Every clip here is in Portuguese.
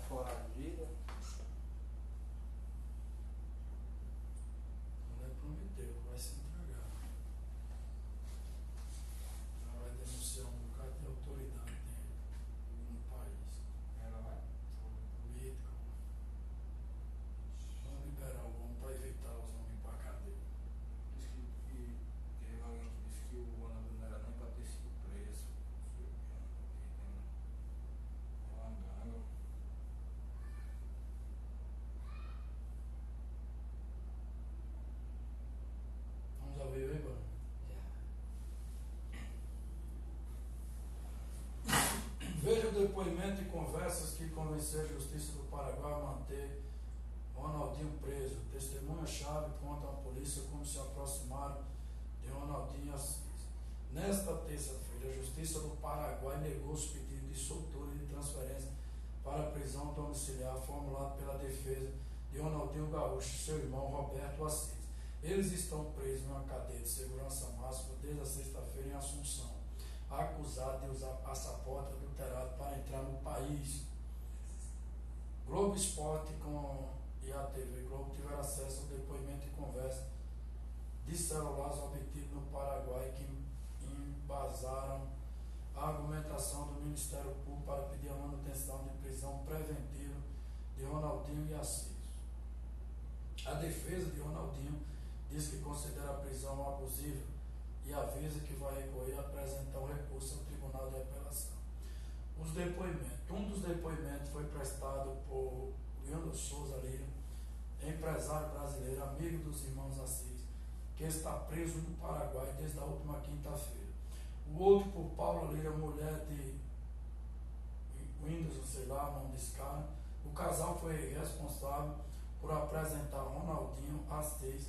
foragida. Ela prometeu, vai se entregar. Ela vai denunciar um bocado de autoridade no país. Ela vai? Político. Vamos liberar o homem para evitar os homens para a cadeia. Diz que teve alguém que disse que o Ronaldo não era nem para ter sido preso. Não sei o que, tem uma ganga. Vamos ouvir aí, mano? Veja o depoimento e conversas que convenceu a Justiça do Paraguai a manter Ronaldinho preso. Testemunha-chave conta à polícia como se aproximaram de Ronaldinho Assis. Nesta terça-feira, a Justiça do Paraguai negou os pedidos de soltura e de transferência para a prisão domiciliar formulado pela defesa de Ronaldinho Gaúcho e seu irmão Roberto Assis. Eles estão presos em uma cadeia de segurança máxima desde a sexta-feira em Assunção, acusados de usar passaporte adulterado para entrar no país. Globo Esporte e a TV Globo tiveram acesso ao depoimento e conversa de celulares obtidos no Paraguai que embasaram a argumentação do Ministério Público para pedir a manutenção de prisão preventiva de Ronaldinho e Assis. A defesa de Ronaldinho diz que considera a prisão abusiva e avisa que vai recorrer a apresentar o recurso ao Tribunal de Apelação. Os depoimentos. Um dos depoimentos foi prestado por Leandro Souza Lira, empresário brasileiro, amigo dos irmãos Assis, que está preso no Paraguai desde a última quinta-feira. O outro por Paula Lira, mulher de Windows, sei lá, não desse cara. O casal foi responsável por apresentar Ronaldinho Assis,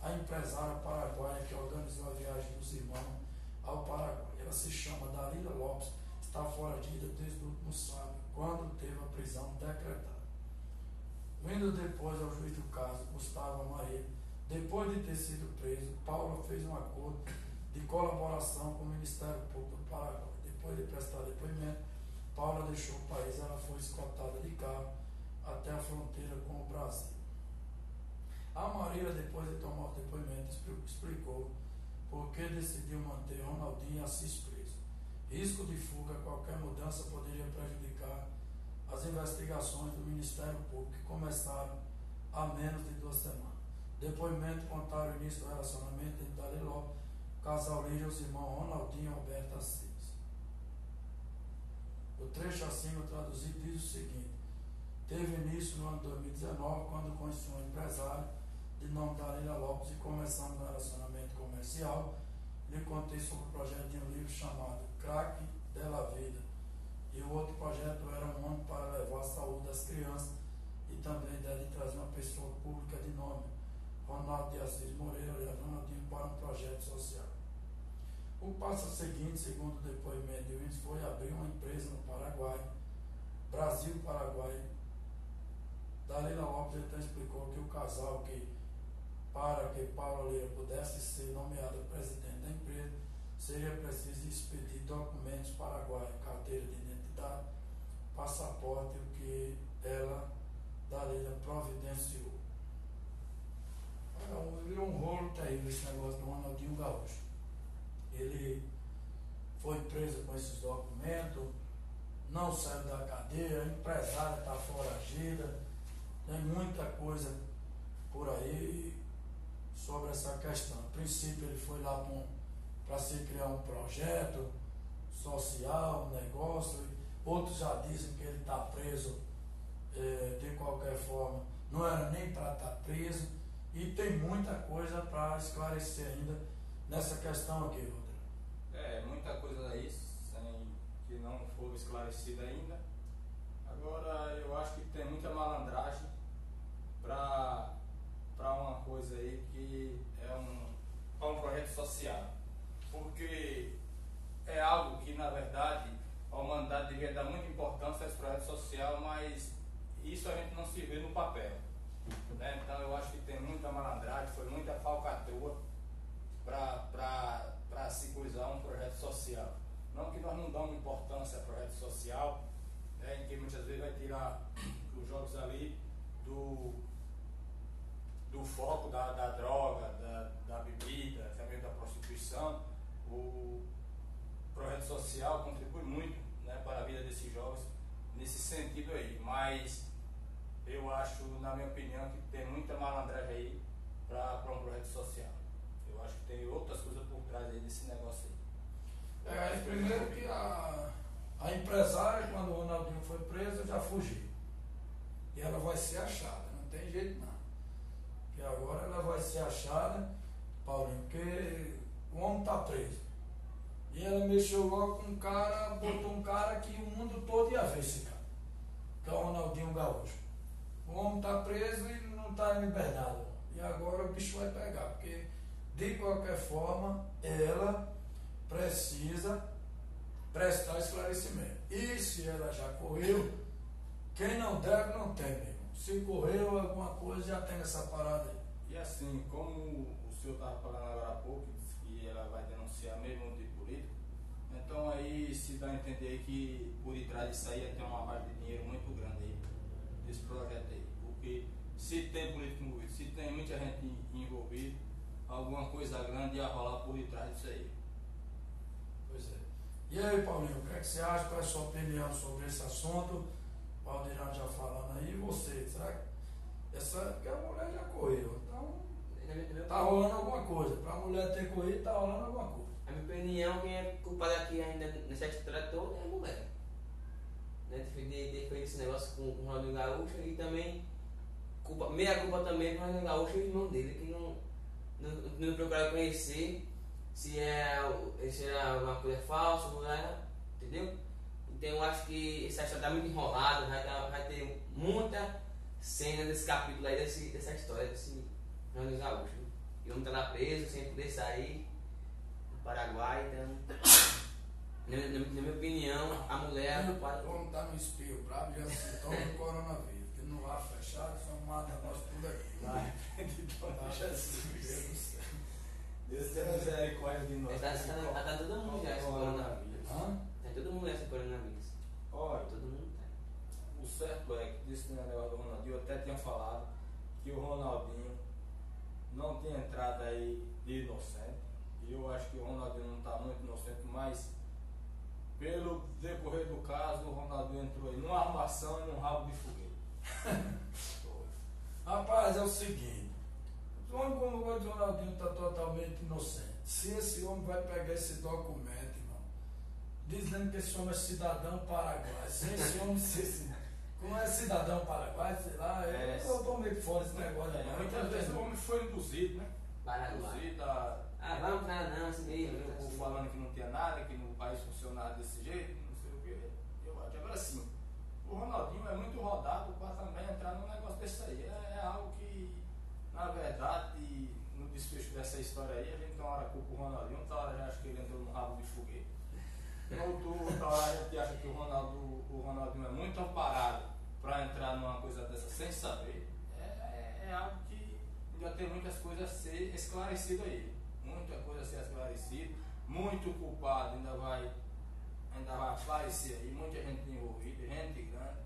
a empresária paraguaia que organizou a viagem dos irmãos ao Paraguai. Ela se chama Dalila Lopes, está foragida desde o último sábado, quando teve a prisão decretada. Vindo depois ao juiz do caso, Gustavo Amarillo, depois de ter sido preso, Paula fez um acordo de colaboração com o Ministério Público do Paraguai. Depois de prestar depoimento, Paula deixou o país, ela foi escoltada de carro até a fronteira com o Brasil. A Marília, depois de tomar o depoimento, explicou por que decidiu manter Ronaldinho Assis preso. Risco de fuga, qualquer mudança poderia prejudicar as investigações do Ministério Público, que começaram há menos de 2 semanas. Depoimento contaram o início do relacionamento entre Dalila Lopes, casal Lírio e os irmãos Ronaldinho e Roberto Assis. O trecho acima traduzido diz o seguinte: teve início no ano de 2019, quando conheci um empresário de nome Dalila Lopes e começamos um relacionamento comercial. Lhe contei sobre o projeto de um livro chamado Crack Della Vida, e o outro projeto era um mundo para levar a saúde das crianças e também a ideia de trazer uma pessoa pública de nome Ronaldo de Assis Moreira, levando Ronaldinho para um projeto social. O passo seguinte, segundo o depoimento de Windows, foi abrir uma empresa no Paraguai, Brasil-Paraguai. Dalila Lopes então explicou que o casal, para que Paula Lira pudesse ser nomeada presidente da empresa, seria preciso expedir documentos paraguaios, carteira de identidade, passaporte, o que ela, Dalila, providenciou. Virou um rolo terrível esse negócio do Ronaldinho Gaúcho. Ele foi preso com esses documentos, não saiu da cadeia, a empresária está foragida, tem muita coisa por aí sobre essa questão. A princípio ele foi lá para se criar um projeto social, um negócio, outros já dizem que ele está preso de qualquer forma, não era nem para estar preso, e tem muita coisa para esclarecer ainda nessa questão aqui, Rodrigo. Muita coisa aí que não foi esclarecida ainda. Agora eu acho que tem muita malandragem para uma coisa aí que é um projeto social, porque é algo que na verdade a humanidade deveria dar muita importância a esse projeto social, mas isso a gente não se vê no papel, né? Então eu acho que tem muita malandragem, foi muita falcatrua para se coisar um projeto social. Não que nós não damos importância a projeto social, em que muitas vezes vai tirar instituição, o projeto social contribui muito, né, para a vida desses jovens nesse sentido aí, mas eu acho, na minha opinião, que tem muita malandragem aí para um projeto social. Eu acho que tem outras coisas por trás aí desse negócio aí. Primeiro que a empresária, quando o Ronaldinho foi preso, já fugiu. E ela vai ser achada, não tem jeito não. Porque agora ela vai ser achada, Paulinho, porque o homem está preso. E ela mexeu logo com um cara, botou um cara que o mundo todo ia ver esse cara, que é o Ronaldinho Gaúcho. O homem está preso e não está em liberdade. E agora o bicho vai pegar, porque de qualquer forma ela precisa prestar esclarecimento. E se ela já correu, quem não deve não tem, meu irmão. Se correu alguma coisa, já tem essa parada aí. E assim, como o senhor estava falando agora há pouco, disse que ela vai denunciar mesmo de político, então aí se dá a entender que por detrás disso aí tem uma parte de dinheiro muito grande aí, desse projeto aí. Porque se tem político envolvido, se tem muita gente envolvida, alguma coisa grande ia rolar por detrás disso aí. Pois é. E aí, Paulinho, o que é que você acha? Qual é a sua opinião sobre esse assunto? O Paulinho já falando aí, e você, será que porque a mulher já correu, então tá rolando alguma coisa. Para a mulher ter corrido, tá rolando alguma coisa. A minha opinião, quem é culpado aqui ainda nessa história toda é a mulher. Né? De ter feito esse negócio com o Ronaldinho Gaúcho e também meia culpa também com o Ronaldinho Gaúcho e o irmão dele, que não procuraram conhecer se era uma coisa falsa, não era, entendeu? Então eu acho que essa história está muito enrolada, vai ter muita cena desse capítulo aí, dessa história, desse Ronaldinho Gaúcho. E o homem está lá preso, sem poder sair do Paraguai, então, na minha opinião, a mulher... O homem está no espirro bravo e já se toma o coronavírus, porque no ar fechado, só mata nós tudo aqui. Vai, Jesus. Deus tenha misericórdia de nós. Tá todo mundo já esse coronavírus. Tá todo mundo já esse coronavírus. Olha, todo mundo tá. O certo é que desse negócio do Ronaldinho, eu até tinha falado que o Ronaldinho não tinha entrado aí de inocente. E eu acho que o Ronaldinho não está muito inocente, mas pelo decorrer do caso, o Ronaldinho entrou aí numa armação e num rabo de foguete. Rapaz, é o seguinte, o homem como o Ronaldinho está totalmente inocente. Se esse homem vai pegar esse documento, irmão, dizendo que esse homem é cidadão paraguai, se esse homem como é cidadão paraguai, sei lá, eu estou meio fora desse negócio aí. Muitas vezes o homem foi induzido, né? Paraguai. Induzido vamos pra não, assim mesmo. O povo falando que não tinha nada, que no país funcionava desse jeito, não sei o quê. Eu acho. Agora sim, o Ronaldinho é muito rodado para também entrar num negócio desse aí. É algo que, na verdade, no desfecho dessa história aí, a gente tem uma hora culpa o Ronaldinho, outra hora já acha que ele entrou num rabo de foguete. Outra hora a gente acha que o Ronaldinho é muito amparado para entrar numa coisa dessa sem saber. É algo que ainda tem muitas coisas a ser esclarecido aí. Muita coisa a ser esclarecida. Muito culpado ainda vai aparecer aí. Muita gente envolvida, gente grande.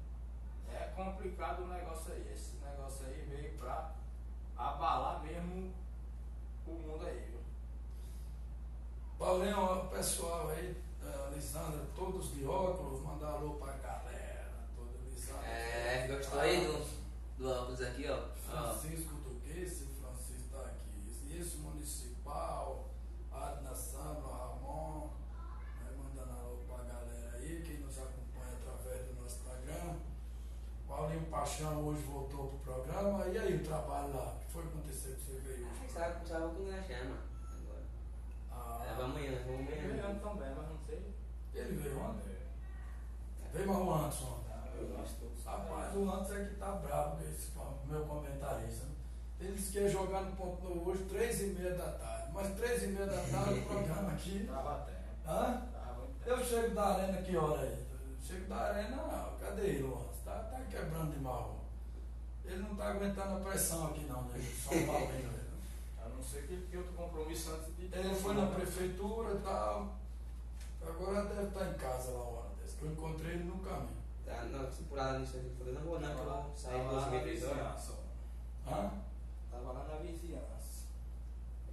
É complicado o negócio aí. Esse negócio aí veio para abalar mesmo o mundo aí, viu? Paulinho, o pessoal aí, Lisandra, todos de óculos, mandar alô pra galera, toda Lisandra. Gostou aí do óculos aqui, ó. Francisco Duque, esse Francisco tá aqui. Isso, Municipal, Adna Samba, Ramon, mandando alô pra galera aí, quem nos acompanha através do nosso programa. Paulinho Paixão hoje voltou pro programa. E aí o trabalho lá? O que foi que aconteceu que você veio hoje? Sabe com o chama agora. Amanhã. Eu também, mas não sei. Ele veio ontem? Veio mais o Anderson. Rapaz, o Anderson é que tá bravo com esse meu comentarista. Ele disse que ia jogar no Ponto Novo hoje 3h30 da tarde. Mas 3h30 da tarde o programa aqui. Tava tempo. Hã? Eu chego da arena que hora aí? Chego da arena, não. Cadê ele, o Anderson? Tá quebrando de mal. Ele não tá aguentando a pressão aqui não, né? São Paulo ainda. A não ser que ele tenha outro compromisso antes de... Ele foi na prefeitura e tal. Agora deve estar em casa lá uma hora dessa. Eu encontrei ele no caminho. Por lá nisso ele falou, não vou não, que eu vou sair Tava lá na 2018. vizinhança. Hã? Tava lá na vizinhança.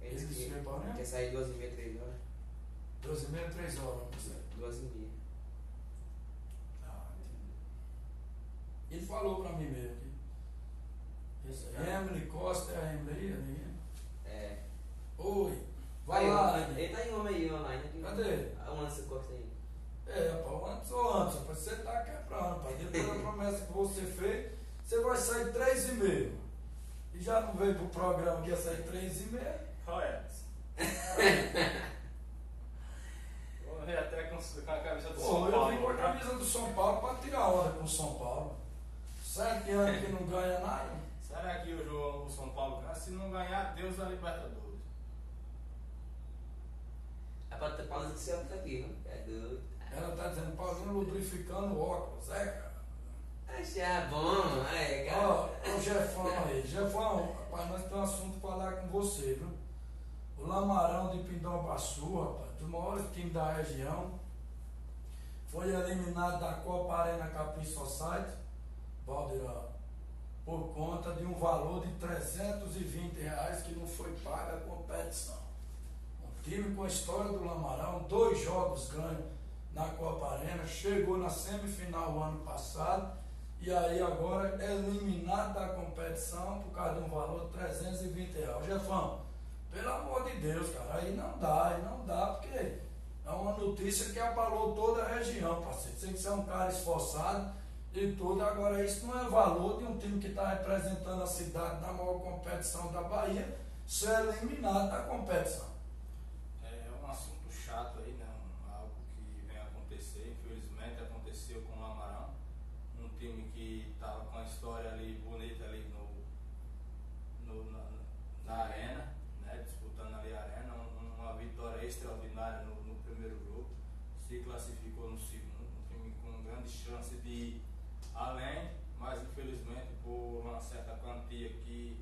Ele disse Ele que veio pra onde? quer sair 2h30, 3 horas. 2h30, 3 horas, você. 2h30. Ah, entendi. Ele falou pra mim mesmo aqui. Emily Costa, é a Emily aí? É. Oi. Vai Aí, lá, ele tá em homem aí online aqui. Cadê? A Anderson Costa aí. Pô, antes, rapaz, você tá quebrando, pai. Depois da promessa que você fez, você vai sair 3h30. E já não veio pro programa que ia sair 3h30? Olha. Vou ver até com a camisa do Pô, São eu Paulo. vim com a camisa do São Paulo pra tirar onda com o São Paulo. 7 anos que não ganha nada. Será que o São Paulo ganha? Se não ganhar, Deus da Libertadores. A pata pausa do céu tá aqui, não? É doido. Ela tá dizendo, Paulinho lubrificando o óculos, cara. Achar bom, cara. Ó, o Jefão aí. Jefão, rapaz, nós temos um assunto pra falar com você, viu? O Lamarão de Pindobaçu, rapaz, dos maiores times da região, foi eliminado da Copa Arena Capri Society, Valdeirão, por conta de um valor de R$320 que não foi pago a competição. Um time com a história do Lamarão, 2 jogos ganhos na Copa Arena, chegou na semifinal o ano passado e aí agora é eliminado da competição por causa de um valor de R$320. Jefão, pelo amor de Deus, cara, aí não dá, porque é uma notícia que abalou toda a região, parceiro. Sei que você é um cara esforçado e tudo, agora isso não é valor de um time que está representando a cidade na maior competição da Bahia ser eliminado da competição. É um assunto chato aí, né? Algo que vem acontecer, infelizmente aconteceu com o Lamarão, um time que estava com a história ali bonita ali na arena, né? Disputando ali a arena, uma vitória extraordinária no primeiro jogo, se classificou no segundo, um time com grande chance de ir além, mas infelizmente por uma certa quantia que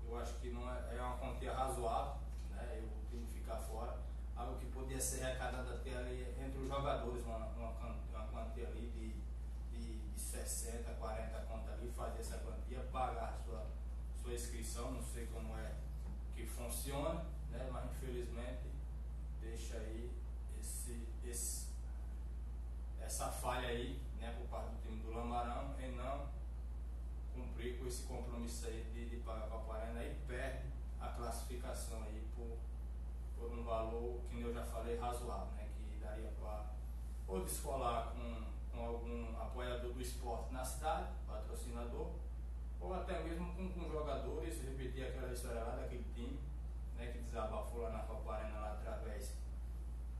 eu acho que não é uma quantia razoável, né? O time ficar fora, algo que podia ser arrecadado até ali entre os jogadores, uma quantia ali de 60, 40 contas ali, fazer essa quantia, pagar sua inscrição, não sei como é que funciona, né? Mas infelizmente deixa aí essa falha aí, né, por parte do time do Lamarão em não cumprir com esse compromisso aí de pagar a Copa Arena e perde a classificação aí por um valor que eu já falei razoável, né, que daria para ou descolar com algum apoiador do esporte na cidade, patrocinador, ou até mesmo com jogadores, repetir aquela história lá daquele time, né, que desabafou lá na Copa Arena lá através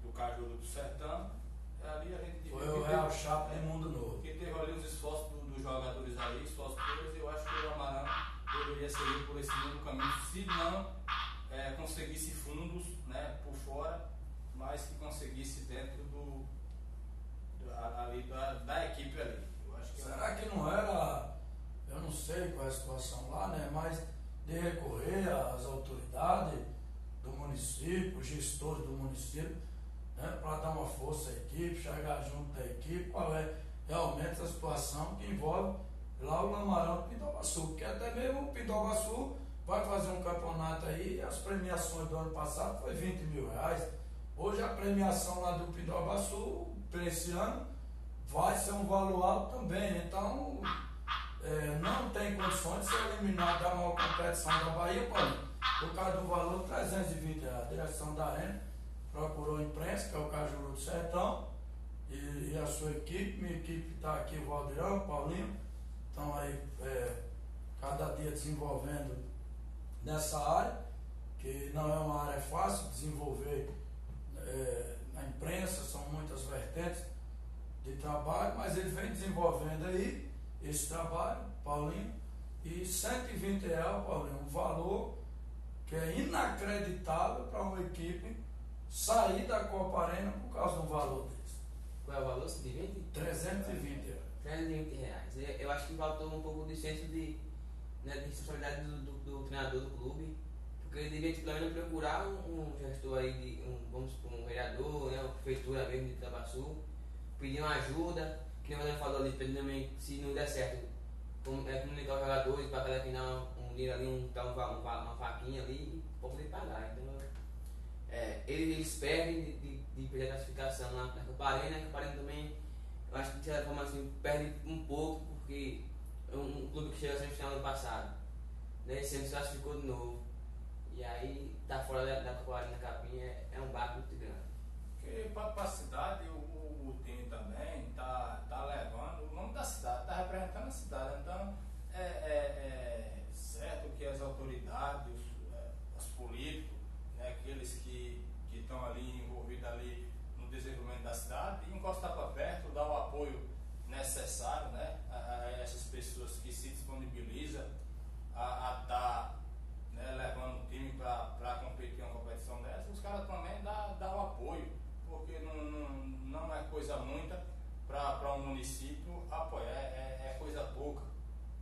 do Cajuru do Sertão. Ali a gente Foi o Real Chape em Mundo Novo. Porque teve ali os esforços dos jogadores ali, esforços todos, eu acho que o Lamarão deveria seguir por esse mesmo caminho, se não conseguisse fundos, né, por fora, mas que conseguisse dentro da equipe ali. Eu acho que será que não era, eu não sei qual é a situação lá, né, mas de recorrer às autoridades do município, os gestores do município, né, para dar uma força à equipe, chegar junto da equipe, qual é realmente a situação que envolve lá o Lamarão do Pindobaçu, porque até mesmo o Pindobaçu vai fazer um campeonato aí, as premiações do ano passado foi R$20 mil. Hoje a premiação lá do Pindobaçu, para esse ano, vai ser um valor alto também, então não tem condições de ser eliminado da maior competição da Bahia, por causa do valor de R$320. A direção da Arena procurou a imprensa, que é o Cajuru do Sertão, e a sua equipe, minha equipe está aqui, o Valdeirão, o Paulinho, estão aí cada dia desenvolvendo nessa área, que não é uma área fácil desenvolver na imprensa, são muitas vertentes de trabalho, mas ele vem desenvolvendo aí esse trabalho, Paulinho, e R$120, Paulinho, um valor que é inacreditável para uma equipe sair da Copa Arena por causa de um valor desse. Qual é o valor? 120? R$320. R$320. Eu acho que faltou um pouco de senso de responsabilidade do treinador do clube, porque ele devia pelo menos procurar um gestor aí, um vereador, né, uma prefeitura mesmo de Itabaçu, pedir uma ajuda, que nem o falou ali, também, se não der certo, comunicar os jogadores para cada afinar um dinheiro ali, uma faquinha ali, para poder pagar. Então, eles perdem de perder a classificação na Copa Arena. A Copa Arena também, eu acho que de certa forma assim, perde um pouco, porque é um clube que chegou a semifinal no ano passado, né? Esse ano se classificou de novo. E aí tá fora da Copa Arena Capim é um barco muito grande. Porque para a cidade o time também tá levando o nome da cidade, tá representando a cidade. Então é certo que as autoridades, os políticos, né, aqueles que estão ali envolvidos ali no desenvolvimento da cidade, encostar para perto, dar o apoio necessário, né, a essas pessoas que se disponibilizam a estar, né, levando o time para competir em uma competição dessa. Os caras também dão o apoio, porque não é coisa muita para um município apoiar, é coisa pouca,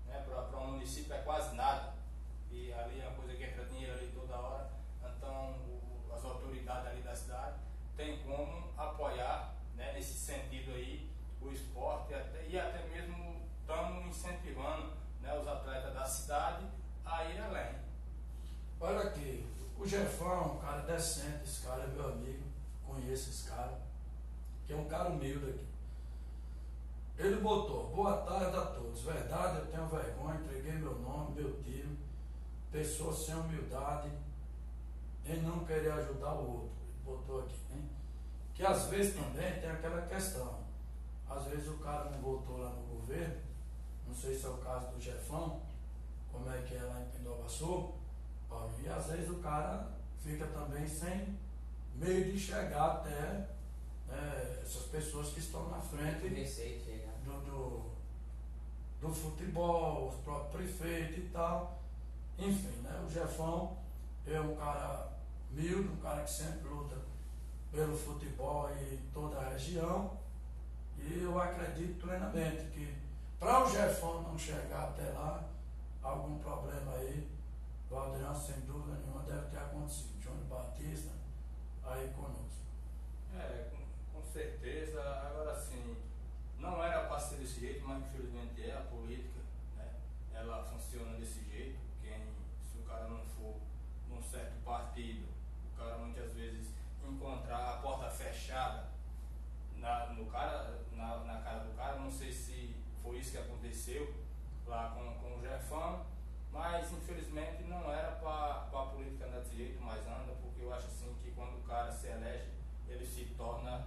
né? Para um município é quase nada, e ali é uma coisa que entra dinheiro ali toda hora. Então as autoridades ali da cidade têm como apoiar, né, nesse sentido aí o esporte, e até mesmo estamos incentivando, né, os atletas da cidade a ir além. Olha aqui, o Jefão é um cara decente, esse cara é meu amigo, conheço esse cara, que é um cara humilde aqui. Ele botou: boa tarde a todos. Verdade, eu tenho vergonha, entreguei meu nome, meu time, pessoa sem humildade, em não querer ajudar o outro. Ele botou aqui, hein? Que às vezes também tem aquela questão, às vezes o cara não votou lá no governo, não sei se é o caso do Jefão, como é que é lá em Pindobaçu, e às vezes o cara fica também sem meio de chegar até, né, essas pessoas que estão na frente do futebol, os próprios prefeitos e tal. Enfim, né, o Jefão é um cara humilde, um cara que sempre luta pelo futebol em toda a região, e eu acredito plenamente que para o Jefão não chegar até lá, algum problema aí, o Adriano, sem dúvida nenhuma, deve ter acontecido. Johnny Batista aí conosco. Com certeza. Agora sim, não era para ser desse jeito, mas infelizmente é a política, né? Ela funciona desse jeito. Se o cara não for num certo partido, o cara muitas vezes encontrar a porta fechada na cara do cara. Não sei se foi isso que aconteceu lá com o Jefão, mas infelizmente não era para a política andar desse jeito, mas anda, porque eu acho assim que quando o cara se elege, ele se torna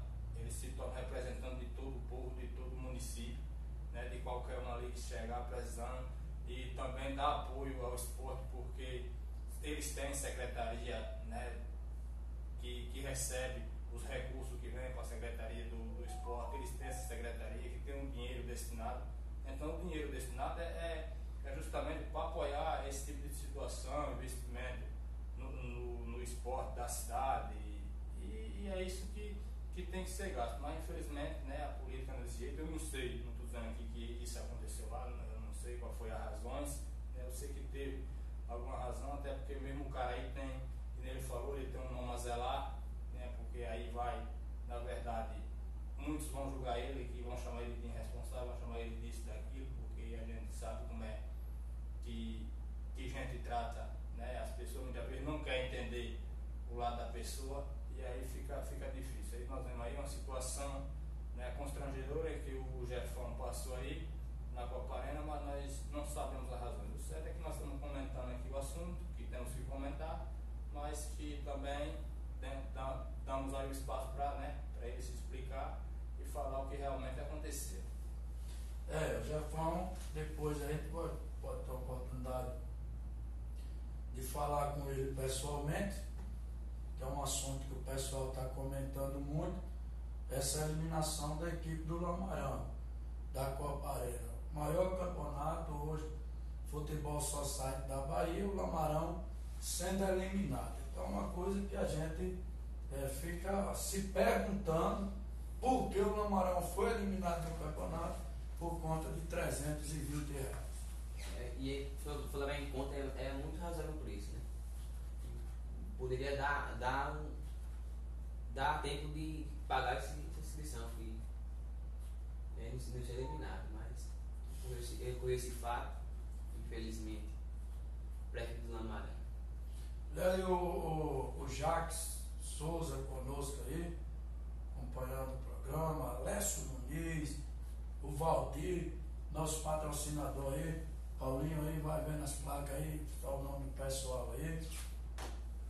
representante de todo o povo, de todo o município, né, de qualquer um ali que chegar precisando, e também dá apoio ao esporte, porque eles têm secretaria, né, que recebe os recursos que vêm para a secretaria do esporte. Eles têm essa secretaria que tem um dinheiro destinado. Então o dinheiro destinado é justamente para apoiar esse tipo de situação, investimento no esporte da cidade, e é isso que tem que ser gasto. Mas infelizmente, né, a política não é desse jeito. Eu não sei, não estou dizendo aqui que isso aconteceu lá, eu não sei qual foi as razões, né? Eu sei que teve alguma razão, até porque mesmo o cara aí tem, como ele falou, ele tem um nome a zelar, né? Porque aí vai, na verdade, muitos vão julgar ele, que vão chamar ele de irresponsável, vão chamar ele disso, daquilo, porque a gente sabe como é que gente trata, né? As pessoas muitas vezes não querem entender o lado da pessoa, e aí fica difícil. Aí nós vemos aí uma situação, né, constrangedora que o Jefão passou aí na Copa Arena, mas nós não sabemos as razões. O certo é que nós estamos comentando aqui o assunto, que temos que comentar, mas que também damos aí o espaço para, né, ele se explicar e falar o que realmente aconteceu. O Jefão, depois a gente pode ter a oportunidade de falar com ele pessoalmente, que é um assunto que o pessoal está comentando muito, essa eliminação da equipe do Lamarão, da Copa Arena. O maior campeonato hoje, Futebol Society da Bahia, o Lamarão sendo eliminado. Então é uma coisa que a gente fica se perguntando por que o Lamarão foi eliminado do campeonato por conta de R$320. E se for levar em conta, é muito razoável por isso, né? Poderia dar tempo de pagar essa inscrição, que não ser eliminado, mas por esse fato, infelizmente, prefeito do Lamarão. E aí o Jacques Souza conosco aí, acompanhando o programa, Alessio Muniz, o Valdir, nosso patrocinador aí, Paulinho aí, vai vendo as placas aí, tá o nome pessoal aí.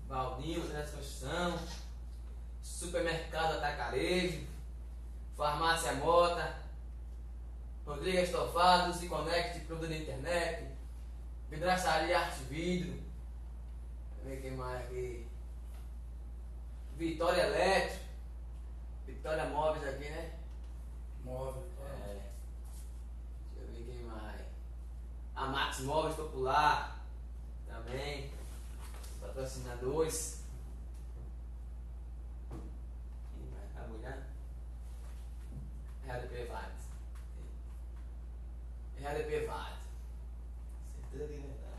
Valdinho, Construção, Supermercado Atacarejo, Farmácia Mota, Rodrigo Estofados, Se Conecte, produto da internet, Vidraçaria Arte Vidro, deixa eu ver quem mais aqui, Vitória Elétrico, Vitória Móveis aqui, né? Móvel, tá? Deixa eu ver quem mais. A Max Móveis Popular também. Patrocinadores. Quem mais? A mulher? RDP Vades. RDP Vades. Certeza que não tá.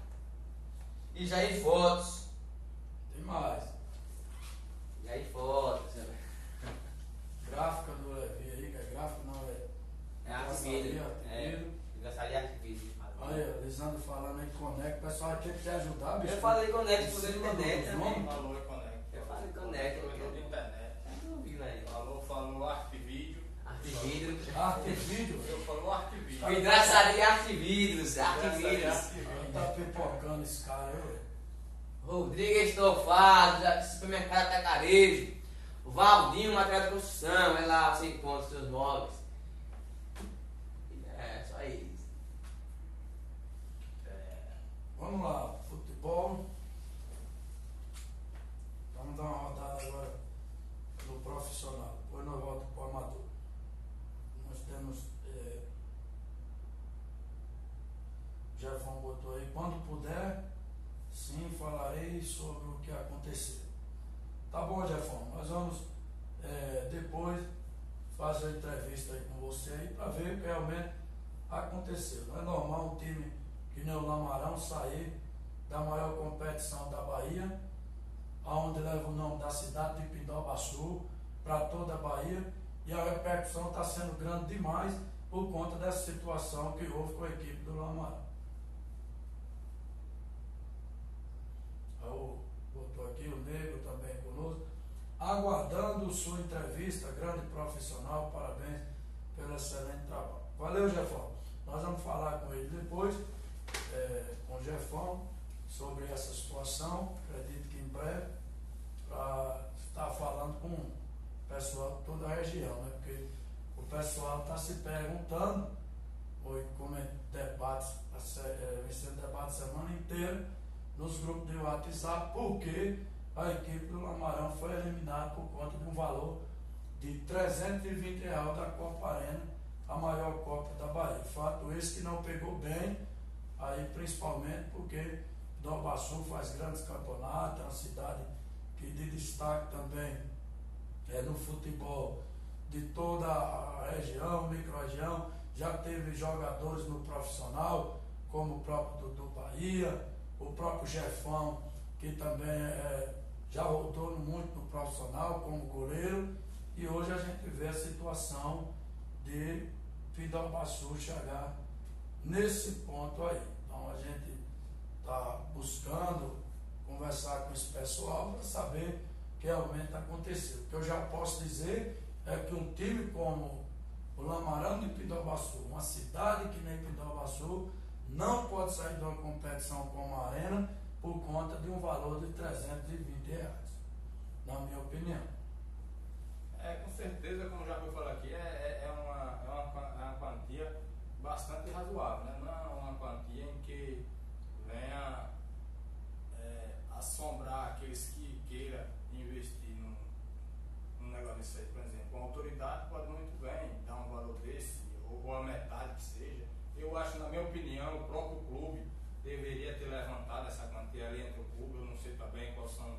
E Jair Fotos. Tem mais. Jair Fotos. Gráfica do Levi aí, que é gráfica não é. É Arte Vidro. Vidraçaria Arte Vidro. Olha, Lisandro falando aí, Conect, o pessoal aqui quer ajudar, bicho. Eu falei Conect por internet também. Falou e Conect. Eu falei Conect. Falou de internet. Não ouvindo aí. Falou arte vídeo. Arte Vidro. Arte vídeo. Eu falou arte vídeo. Vidraçaria Arte Vidros. Arte Vidros. Tá pipocando esse cara aí, ué. Rodrigo Estofado, Supermercado Atacarejo. Valdinho, Material de Construção. É lá, você encontra os seus móveis. É, só isso. Vamos lá, futebol. Vamos dar uma rodada agora no profissional. Depois nós voltamos para o amador. Nós temos. Jefão botou aí, quando puder, sim, falarei sobre o que aconteceu. Tá bom, Jefão, nós vamos depois fazer uma entrevista aí com você aí para ver o que realmente aconteceu. Não é normal um time que nem o Lamarão sair da maior competição da Bahia, aonde leva o nome da cidade de Pindobaçu para toda a Bahia, e a repercussão está sendo grande demais por conta dessa situação que houve com a equipe do Lamarão. Botou aqui o Negro também conosco, aguardando sua entrevista, grande profissional, parabéns pelo excelente trabalho. Valeu, Jefão. Nós vamos falar com ele depois, com o Jefão, sobre essa situação, acredito que em breve, para estar falando com o pessoal de toda a região, né? Porque o pessoal está se perguntando, foi como debates, vencendo debate a semana inteira, nos grupos de WhatsApp, porque a equipe do Lamarão foi eliminada por conta de um valor de R$320 da Copa Arena, a maior Copa da Bahia. Fato esse que não pegou bem, aí principalmente porque Pindobaçu faz grandes campeonatos, é uma cidade que de destaque também no futebol de toda a região, micro-região, já teve jogadores no profissional, como o próprio Dudu Bahia, o próprio Jefão, que também já rodou muito no profissional como goleiro, e hoje a gente vê a situação de Pindobaçu chegar nesse ponto aí. Então a gente está buscando conversar com esse pessoal para saber o que realmente aconteceu. O que eu já posso dizer é que um time como o Lamarão de Pindobaçu, uma cidade que nem Pindobaçu, não pode sair de uma competição como a Arena por conta de um valor de R$320, na minha opinião. Com certeza, como já foi falar aqui, é uma quantia bastante razoável, né? Não é uma quantia em que venha assombrar aqueles que queiram investir num negócio desse aí. Por exemplo, uma autoridade pode muito bem dar um valor desse, ou a metade que seja. Eu acho, na minha opinião, o próprio clube deveria ter levantado essa quantia ali entre o clube. Eu não sei também quais são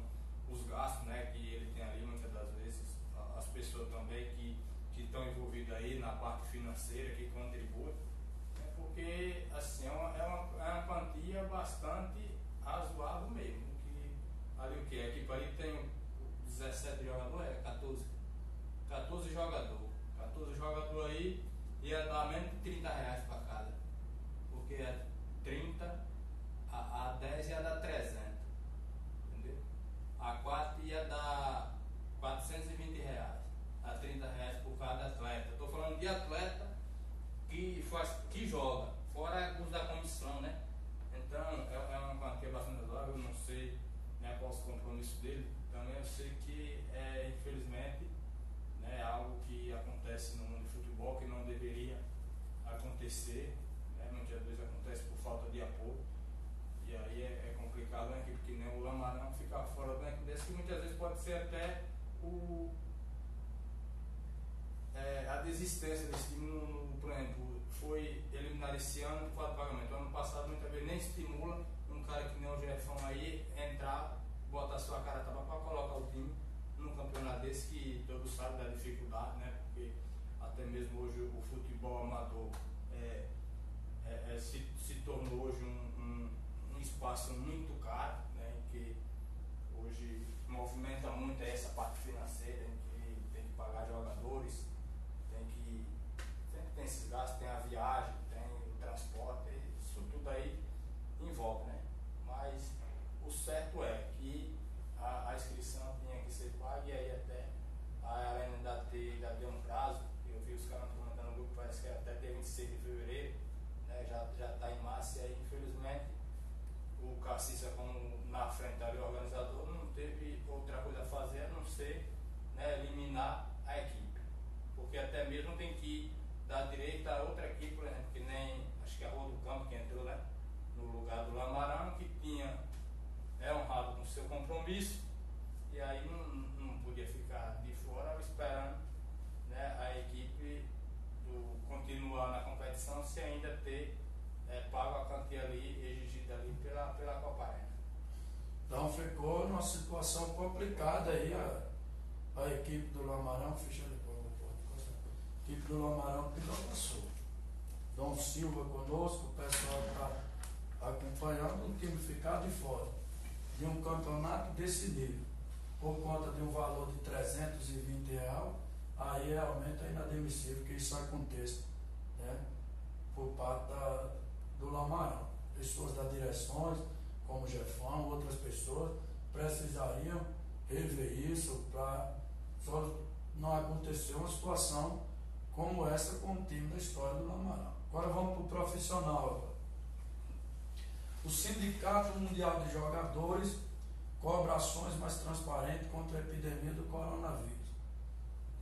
os gastos, né, que ele tem ali, muitas das vezes, as pessoas também que estão envolvidas aí na parte financeira, que contribuem, né, porque assim, é uma quantia bastante razoável mesmo. Que, ali o que? A equipe ali tem 17 jogadores, 14 jogadores. 14 jogadores aí ia dar menos de R$30 para cada. Porque é 30, a 10 ia dar 300. Entendeu? A 4 ia dar ser até a desistência desse time, por exemplo, foi eliminado esse ano por falta de pagamento. Ano passado muitas vezes nem estimula um cara que nem o Jefão aí entrar, botar sua cara tapa para colocar o time num campeonato desse, que todos sabem da dificuldade, né? Porque até mesmo hoje o futebol amador se tornou hoje um espaço muito caro, né? Em que hoje movimenta muito essa parte financeira, em que tem que pagar jogadores, tem esses gastos, tem a viagem, tem o transporte, isso tudo aí envolve, né? Mas o certo é que a inscrição tinha que ser paga, e aí até a Helena ainda deu um prazo. Eu vi os caras comentando no grupo, parece que até dia 26 de fevereiro, né? Já está em março, e aí infelizmente o Caciça, como na frente ali, o organizador, não teve outra coisa a fazer a não ser, né, eliminar a equipe, porque até mesmo tem que dar direito a outra equipe, por exemplo, que nem, acho que a Rua do Campo, que entrou, né, no lugar do Lamarão, que tinha honrado com seu compromisso, e aí não podia ficar de fora esperando, né, a equipe continuar na competição se ainda ter pago a quantia ali exigida ali pela Copa Arena. Então ficou numa situação complicada aí a equipe do Lamarão, a equipe do Lamarão que não passou. Dom Silva conosco, o pessoal está acompanhando o time ficar de fora de um campeonato desse nível, por conta de um valor de R$320, aí realmente é inadmissível que isso aconteça, né, por parte do Lamarão. Pessoas das direções, como o Jefão, outras pessoas, precisariam rever isso para só não acontecer uma situação como essa com o time da história do Lamarão. Agora vamos para o profissional. Agora. O Sindicato Mundial de Jogadores cobra ações mais transparentes contra a epidemia do coronavírus.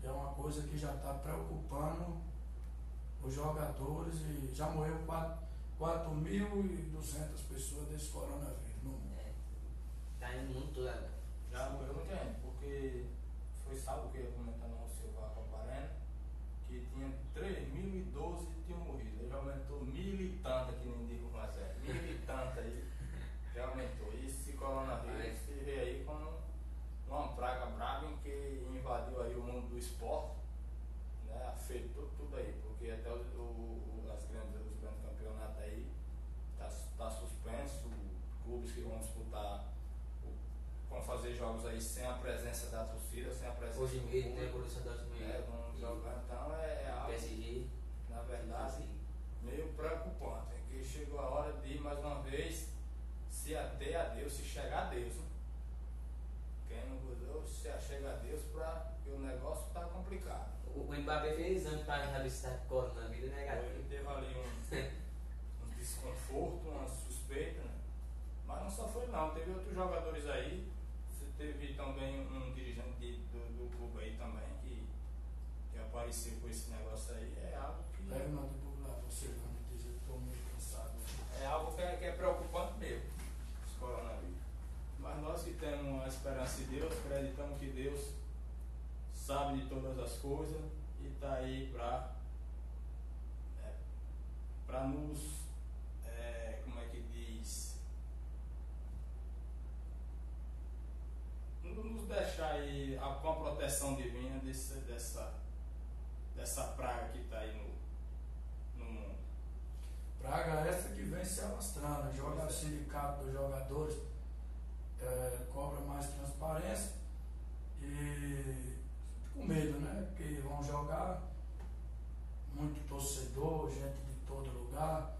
É uma coisa que já está preocupando os jogadores, e já morreu 4.200 pessoas desse coronavírus no mundo. Está indo muito legal. Já morreu muita gente, porque foi sábado que eu ia comentar no Silva Coparena, que tinha 3.012 que tinham morrido. Ele aumentou 1.000 e tanto, que nem digo mais 1.000 e tanto aí, já aumentou. E esse coronavírus se vê aí como uma praga brava em que invadiu aí o mundo do esporte, né? Afetou tudo aí, porque até os grandes campeonatos aí tá suspenso, clubes que vão disputar, vão fazer jogos aí sem a presença da torcida, sem a presença hoje mesmo tem a evolução das manhãs. Vão jogar, então é algo, PSG, na verdade, meio preocupante, é que chegou a hora de, mais uma vez, se ater a Deus, se chegar a Deus, né? Quem não gostou, se chega a Deus, porque o negócio está complicado. O Mbappé fez exame para saber se está com coronavírus negativo. Ele teve ali um desconforto, uma suspeita, né? Mas não só foi não, teve outros jogadores aí, teve também um dirigente do clube aí também que apareceu com esse negócio aí. É algo que... Leve uma divulgar, você vai me dizer que estou muito cansado. É algo que é preocupante mesmo, esse coronavírus. Mas nós que temos a esperança em Deus, acreditamos que Deus sabe de todas as coisas e está aí para nos, como é que diz, nos deixar aí com a proteção divina dessa praga que está aí no mundo. Praga essa que vem se alastrando. O sindicato dos jogadores cobra mais transparência e com medo, né? Porque vão jogar muito torcedor, gente de todo lugar,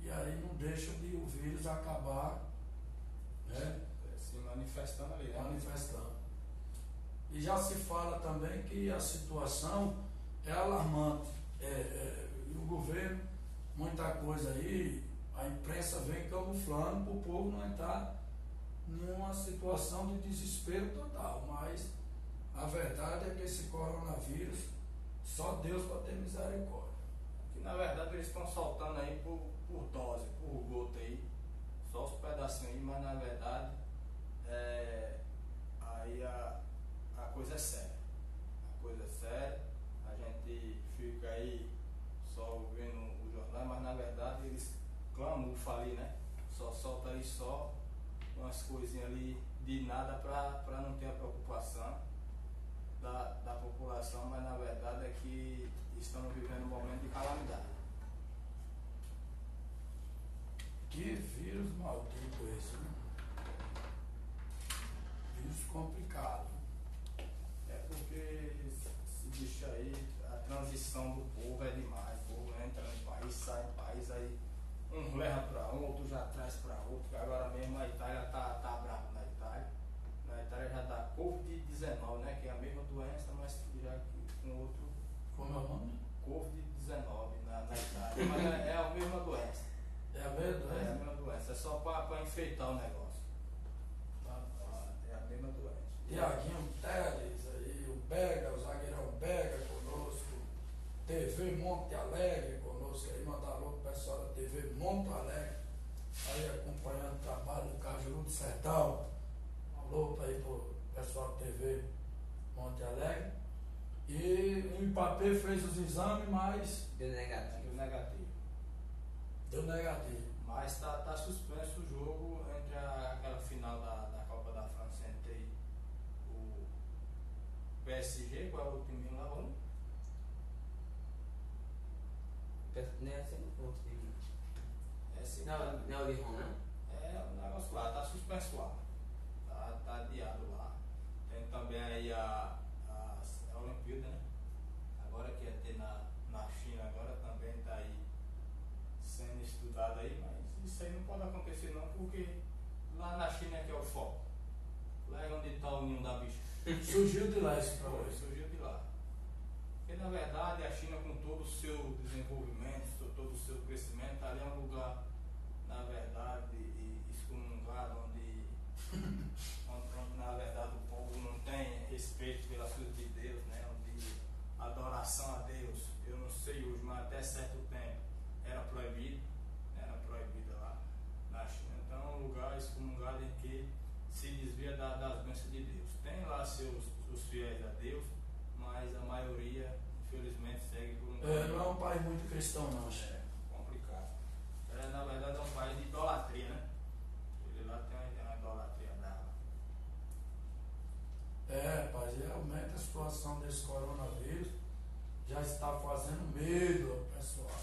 e aí não deixa de o vírus acabar, né? Se manifestando ali, né? Manifestando. E já se fala também que a situação é alarmante. E o governo, muita coisa aí, a imprensa vem camuflando para o povo não entrar numa situação de desespero total, mas a verdade é que esse coronavírus, só Deus para ter misericórdia. Que na verdade eles estão soltando aí por dose, por gota aí, só os pedacinhos aí, mas na verdade aí para não ter a preocupação da população, mas na verdade é que estamos vivendo um momento de calamidade. Que vírus maldito esse, né? Vírus complicado. É porque esse bicho aí, a transição do povo é demais. O povo entra em país, sai em país, aí um leva para um, outro já traz para outro. Agora mesmo a Itália tá brava na Itália. Na Itália já dá Covid-19, né? Que é a mesma doença, mas já com outro. Como é o nome? Covid-19 na Itália. Mas é a mesma doença. É a mesma doença? É a mesma doença. É só para enfeitar o negócio. É a mesma doença. Tiaguinho Teles, aí, o Bega, o zagueirão Bega conosco, TV Monte Alegre conosco, aí mandar alô pro pessoal da TV Monte Alegre, aí acompanhando o trabalho do Cajuru do Sertão. Alô aí pro pessoal da TV Monte Alegre. E o Mbappé fez os exames, mas Deu negativo. Deu negativo. deu negativo. Mas tá suspenso o jogo entre aquela final da Copa da França entre o PSG, qual é o time lá, Rony? Não é assim, não Esse não é o de Ron, não? é o negócio lá, tá suspenso lá. Tá adiado lá. Tem também aí a Olimpíada, né? Agora que ia ter na China, agora também tá aí sendo estudado aí, mas isso aí não pode acontecer não, porque lá na China é que é o foco. Lá é onde está o ninho da bicha. Surgiu de lá esse problema. Surgiu de lá. Porque na verdade a China, com todo o seu desenvolvimento, todo o seu crescimento, ali é um lugar, na verdade, excomungado, onde na verdade o povo não tem respeito pelas coisas de Deus, né? Onde a adoração a Deus, eu não sei hoje, mas até certo tempo era proibido lá na China. Então é um lugar excomungado em que se desvia das bênçãos de Deus. Tem lá os fiéis a Deus, mas a maioria, infelizmente, segue por um caminho. Não é um país muito cristão, não. É complicado. Na verdade é um país de idolatria, né? Ele lá tem uma idolatria brava. Rapaz, e realmente a situação desse coronavírus já está fazendo medo ao pessoal.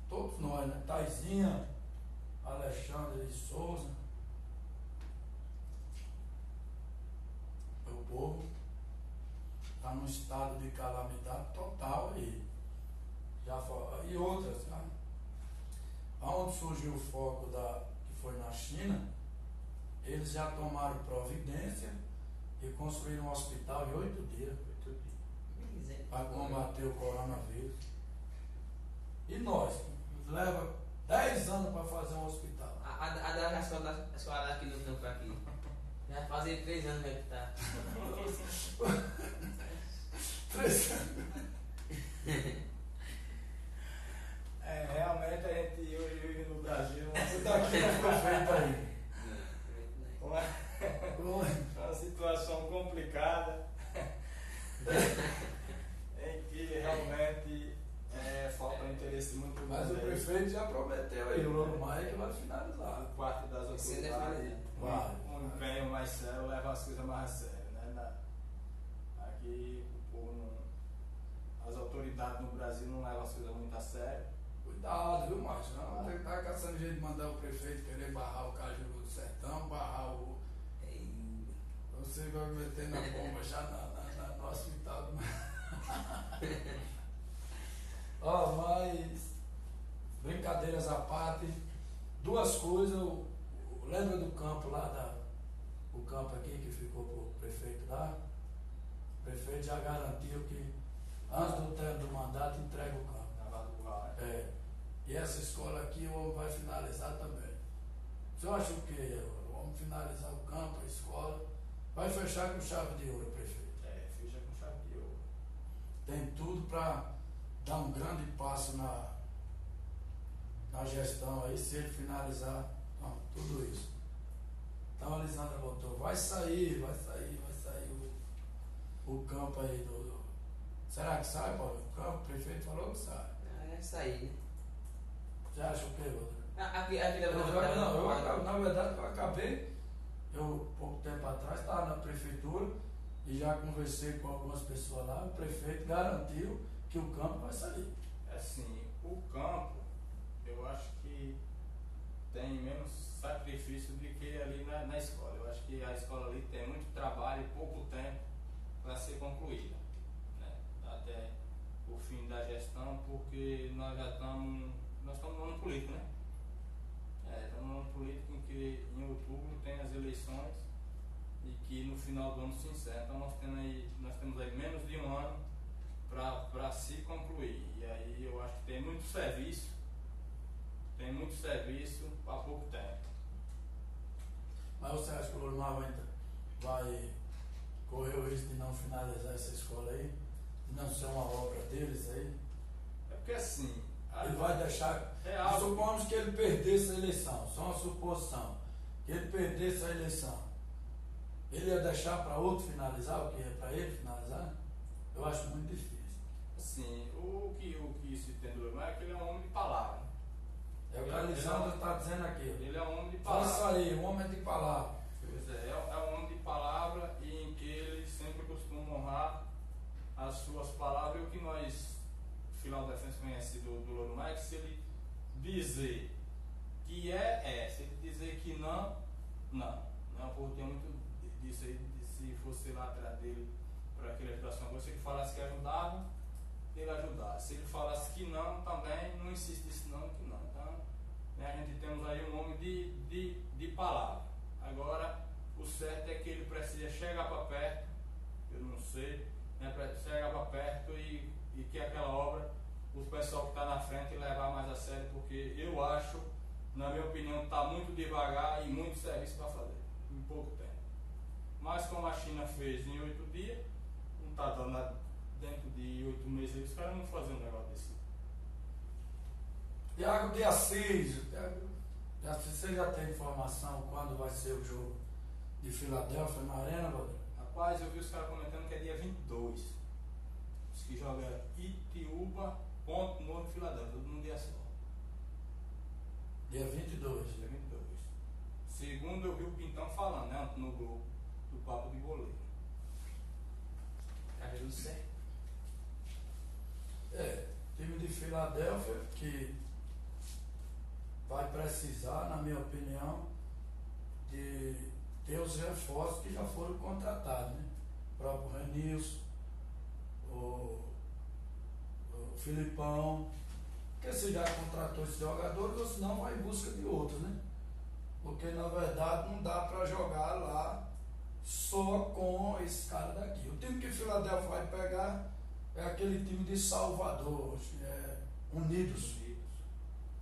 Todos nós, né? Taizinha, Alexandre de Souza, o povo está num estado de calamidade total aí. E outras, né? Aonde surgiu o foco que foi na China, eles já tomaram providência e construíram um hospital em 8 dias para combater o coronavírus. E nós, leva 10 anos para fazer um hospital. A da escola aqui no campo aqui. Já fazia 3 anos que tá. 3 anos. Realmente a gente hoje vive no Brasil. Isso daqui não foi feito aí. Uma situação complicada em que realmente falta um interesse muito grande. Mas o prefeito já prometeu aí, o Louro Maia, que vai finalizar. Por parte das autoridades, um empenho mais sério leva as coisas mais a sério, né? Aqui o povo as autoridades no Brasil não levam as coisas muito a sério. Cuidado, viu, Márcio? Não, tem que estar caçando jeito de mandar o prefeito querer barrar o Cajuru do Sertão, barrar o. Você vai meter na bomba já no hospital. Mas brincadeiras à parte, 2 coisas. Lembra do campo lá, o campo aqui que ficou para o prefeito lá? O prefeito já garantiu que antes do término do mandato entrega o campo. E essa escola aqui o homem vai finalizar também. Você acha o quê? Vamos finalizar o campo, a escola. Vai fechar com chave de ouro, prefeito. Fecha com chave de ouro. Tem tudo para dar um grande passo na gestão aí, se ele finalizar tudo isso. Então a Lisandra botou, vai sair o campo aí do. Será que sai, Paulo? O campo, o prefeito falou que sai. É sair, né? Você acha o quê, Rodrigo? Aqui Na verdade, eu acabei Eu, pouco tempo atrás, estava na prefeitura e já conversei com algumas pessoas lá, o prefeito garantiu que o campo vai sair. Assim, o campo, eu acho que tem menos sacrifício do que ali na escola. Eu acho que a escola ali tem muito trabalho e pouco tempo para ser concluída, né? Até o fim da gestão, porque nós estamos no ano político, né? Estamos no ano político em que em outubro tem as eleições e que no final do ano se encerra. Então nós temos aí menos de um ano para se concluir. E aí eu acho que tem muito serviço para pouco tempo. Mas você acha que o Lorimar vai correr o risco de não finalizar essa escola aí? De não ser uma obra deles aí? É porque assim... Ele vai deixar... Supomos que ele perdesse a eleição, só uma suposição. Que ele perdesse a eleição. Ele ia deixar para outro finalizar o que é para ele finalizar? Eu acho muito difícil. Assim, o que se tem do Lorimar é que ele é um homem de palavra. É o que a Lisandra está dizendo aqui. Ele é um homem de palavra. Faça aí, um homem de palavra. Pois é um homem de palavra e em que ele sempre costuma honrar as suas palavras. E o que nós, final da defesa, conhece do Lorimar é que se ele dizer que se ele dizer que não, porque tem muito disso aí, se fosse lá atrás dele para aquela situação, se ele falasse que ajudava, ele ajudasse. Se ele falasse que não, também não insiste nisso não, que não. Então, né, a gente temos aí um homem de palavra. Agora, o certo é que ele precisa chegar para perto, eu não sei, né, chegar para perto e que aquela obra, o pessoal que está na frente levar mais a sério, porque eu acho, na minha opinião, está muito devagar e muito serviço para fazer, em pouco tempo. Mas como a China fez em 8 dias, não está dando nada, dentro de 8 meses, os caras não fazem um negócio desse. Tiago de Assis, você já tem informação quando vai ser o jogo de Filadélfia na Arena, Valdir? Rapaz, eu vi os caras comentando que é dia 22. Diz que joga Itiúba, Ponto Novo e Filadélfia, tudo num dia só. Dia 22. Dia 22. Segundo eu vi o Pintão falando, né, no grupo do Papo de Goleiro. Tá tudo certo. Time de Filadélfia que vai precisar, na minha opinião, de ter os reforços que já foram contratados, né? O próprio Renilson, o Filipão, porque se já contratou esses jogadores, ou senão vai em busca de outros, né? Porque na verdade não dá para jogar lá só com esse cara daqui. O time que Filadélfia vai pegar é aquele time de Salvador, Unidos.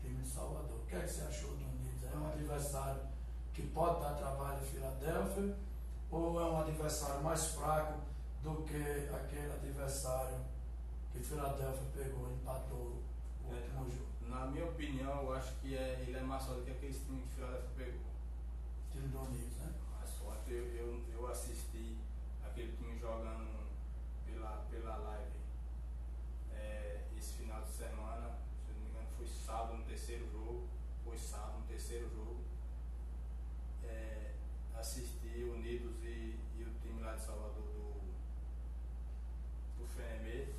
Time de Salvador. O que é que você achou do Unidos? É um adversário que pode dar trabalho a Filadélfia ou é um adversário mais fraco do que aquele adversário que Filadélfia pegou e empatou o último jogo? Na minha opinião, eu acho que ele é mais forte do que aquele time que Filadélfia pegou. Time do Unidos, né? Mais forte. Eu assisti aquele time jogando pela live esse final de semana, se não me engano foi sábado no terceiro jogo, assisti o Unidos e o time lá de Salvador do FNB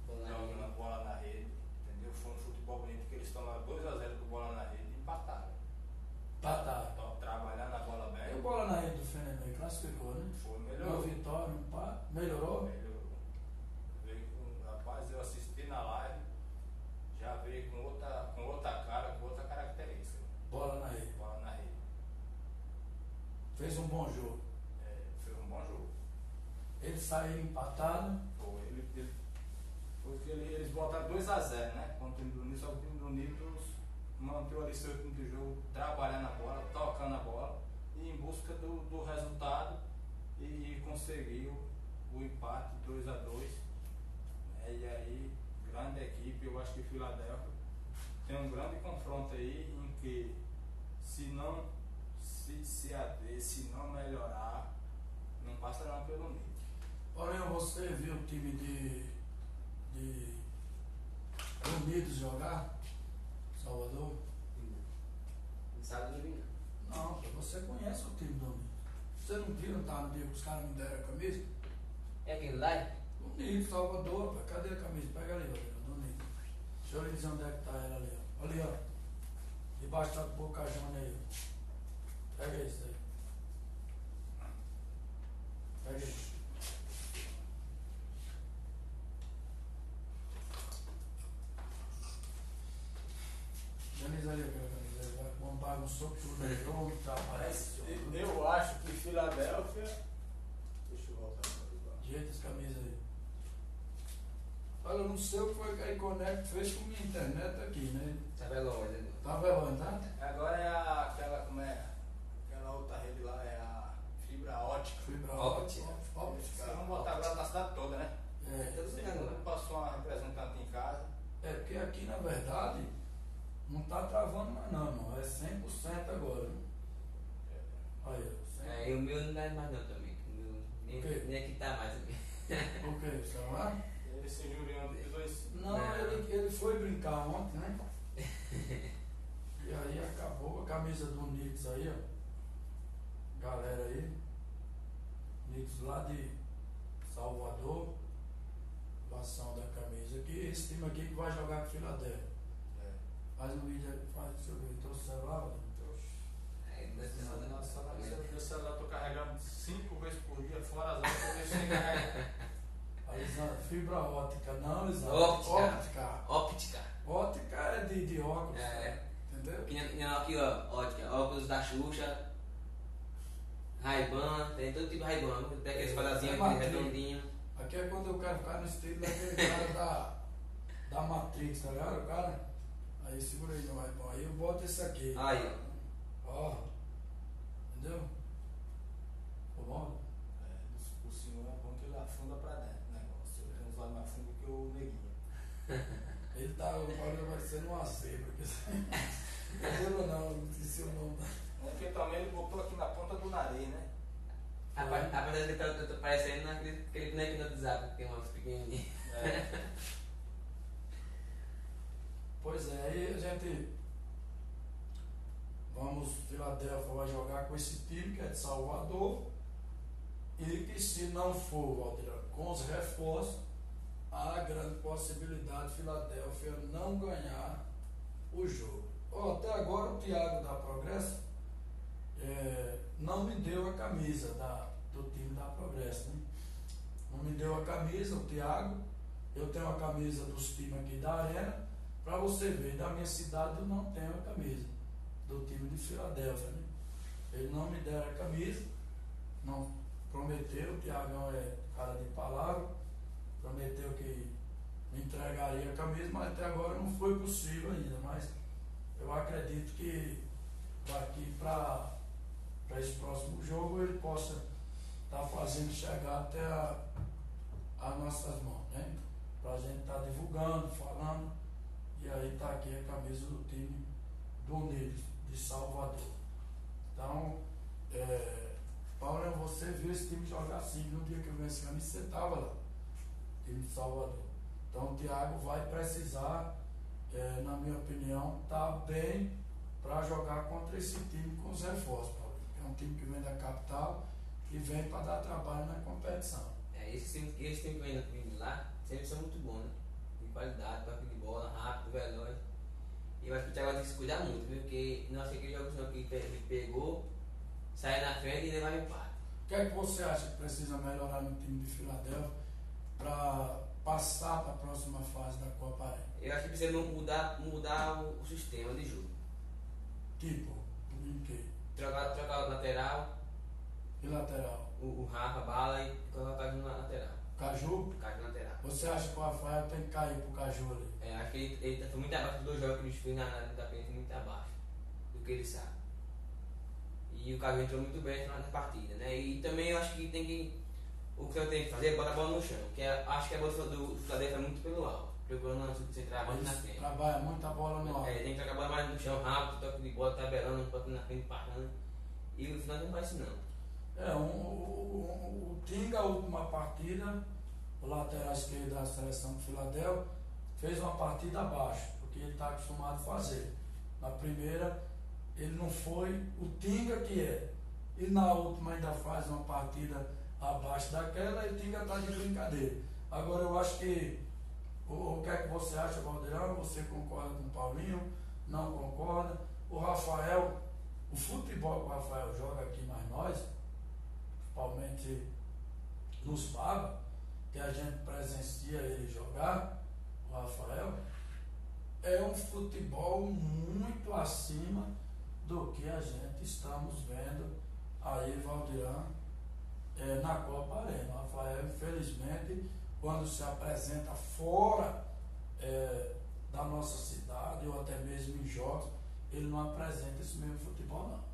jogando bola na rede, entendeu? Foi um futebol bonito que eles tomaram 2-0 do bola na rede e empataram. Trabalhando a bola bem. E o bola na rede do FNB classificou, né? Foi, melhorou. Uma vitória, um empate, melhorou? Rapaz, eu assisti na live, já veio com outra cara, com outra característica. Bola na rede. Bola na rede. Fez um bom jogo. Fez um bom jogo. Eles saíram empatados. Porque eles botaram 2-0, né? Contra o time do Unidos, só que o time do Unidos manteve ali seu time de jogo, trabalhando a bola, tocando a bola, e em busca do resultado e conseguiu o empate 2-2. E aí, grande equipe, eu acho que Filadélfia tem um grande confronto aí em que se não melhorar, não passa não pelo nível. Porém, você viu o time de Unidos jogar? Salvador? Não sabe do vinho. Não, você conhece o time do Unidos. Você não viu, não tá no dia que os caras me deram a camisa? É aquele lá? Bonito, Salvador, rapaz. Cadê a camisa? Pega ali, Valdeirão, bonito. Deixa eu lhe dizer onde é que tá ela ali, ó. Ali, ó. Debaixo da bocajona aí, ó. Pega isso aí. Pega isso. Organiza ali aquela camisa aí. Vamos bagunçou tudo aí. Vamos trabalhar esse jogo. Eu acho que Filadélfia. Deixa eu voltar para o Ajeita as camisas aí. Olha, eu não sei o que foi que a Iconect fez com minha internet aqui, né? Tá veloz, né? Tá velando, tá? Agora é aquela, como é? Aquela outra rede lá, é a fibra ótica. Fibra Óptica. óptica. Vamos botar agora na cidade toda, né? É. Todo Você lugar lá. passou uma representante em casa. É porque aqui, na verdade, não tá travando mais não, irmão. É 100% agora. Né? Aí, ó. 100%. É, e o meu não dá mais não também. O meu nem, O quê? nem aqui tá mais também. Por quê? O celular? Esse Juliano pisou em cima. Não, Não. ele foi brincar ontem, né? E aí acabou a camisa do Nix aí, ó. Galera aí. Nix lá de Salvador. Doação da camisa aqui. Esse time aqui que vai jogar com Filadélfia. É. Faz um vídeo aí, faz, deixa eu ver. Trouxe o celular, Valdir? Aí não tem nada não. Nossa, meu celular eu tô carregando 5 vezes por dia, fora as outras, eu deixo sem carregar. A Lisandra, fibra ótica, não, Lisandra. Óptica. Óptica. Óptica. Ótica é de óculos. É. Entendeu? Aqui, ó, ótica, óculos da Xuxa, Ray-Ban, tem todo tipo de Ray-Ban, tem aqueles quadradinhos, aquele redondinho. Aqui é quando eu quero ficar no estilo daquele cara da Matrix, tá ligado? O cara. Aí segura aí, não vai bom. Aí eu boto esse aqui. Aí, Ó. Entendeu? Ficou bom? O senhor é bom que ele afunda pra dentro o negócio. Ele tem uns olhos mais fundos que o neguinho. Ele tá, agora vai ser uma zebra. Zebra não, não disse o nome. Porque também ele botou aqui na ponta do nariz, né? rapaz, ele tá parecendo naquele bonequinho do WhatsApp que tem umas pequenininhas. É. Pois é, aí a gente. Vamos, Filadélfia vai jogar com esse time que é de Salvador. E que se não for, Valdir, com os reforços, há grande possibilidade de Filadélfia não ganhar o jogo. Até agora o Thiago da Progresso não me deu a camisa do time da Progresso. Né? Não me deu a camisa, o Thiago. Eu tenho a camisa dos times aqui da Arena. Para você ver, da minha cidade eu não tenho a camisa do time de Filadélfia. Né? Ele não me deram a camisa, não prometeu, o Thiagão é cara de palavra, prometeu que me entregaria a camisa, mas até agora não foi possível ainda. Mas eu acredito que daqui para esse próximo jogo ele possa estar fazendo chegar até as nossas mãos, né? Para a gente estar divulgando, falando. E aí está aqui a camisa do time do Unidos de Salvador. Então, Paulo, você viu esse time jogar assim, no dia que eu vi esse camisa, você estava lá, time de Salvador. Então o Thiago vai precisar, na minha opinião, estar bem para jogar contra esse time com os reforços, Paulo. É um time que vem da capital e vem para dar trabalho na competição. Esse time que vem de lá sempre são muito bons, né? De qualidade, toque de bola, rápido, veloz. E eu acho que o Thiago vai ter que se cuidar muito, viu? Porque não sei que jogos não que ele pegou, sai na frente e levar empate. O que é que você acha que precisa melhorar no time de Filadélfia para passar para a próxima fase da Copa Arena? Eu acho que precisa mudar o sistema de jogo. Tipo, em quê? Trocar o lateral, E lateral? o Rafa, Bala e colocar o Caju na lateral. Caju? Caju na lateral. Você acha que o Rafael tem que cair pro Caju ali? Acho que ele foi muito abaixo dos dois jogos que ele fez na frente, muito abaixo do que ele sabe. E o Caju entrou muito bem na partida, né? E também eu acho que o que eu tenho que fazer é botar a bola no chão, que acho que a bola do Filadélfia é muito pelo alto, procurando se trabalhar na frente. Trabalha muito a bola no alto. Tem que trocar a bola mais no chão rápido, toque de bola, tabelando, botando na frente, passando. E o final não faz isso não. O Tinga, a última partida, o lateral esquerdo da seleção de Filadélfia, fez uma partida abaixo, porque ele está acostumado a fazer. Na primeira, ele não foi o Tinga que é. e na última ainda faz uma partida abaixo daquela, ele tinha que estar de brincadeira. Agora eu acho que, o que é que você acha, Valdirão? Você concorda com o Paulinho? Não concorda? O Rafael, o futebol que o Rafael joga aqui, mas nós, principalmente nos Baba, que a gente presencia ele jogar, o Rafael, é um futebol muito acima do que a gente estamos vendo aí, Valdirão, na Copa Arena. O Rafael, infelizmente, quando se apresenta fora da nossa cidade, ou até mesmo em jogos, ele não apresenta esse mesmo futebol, não.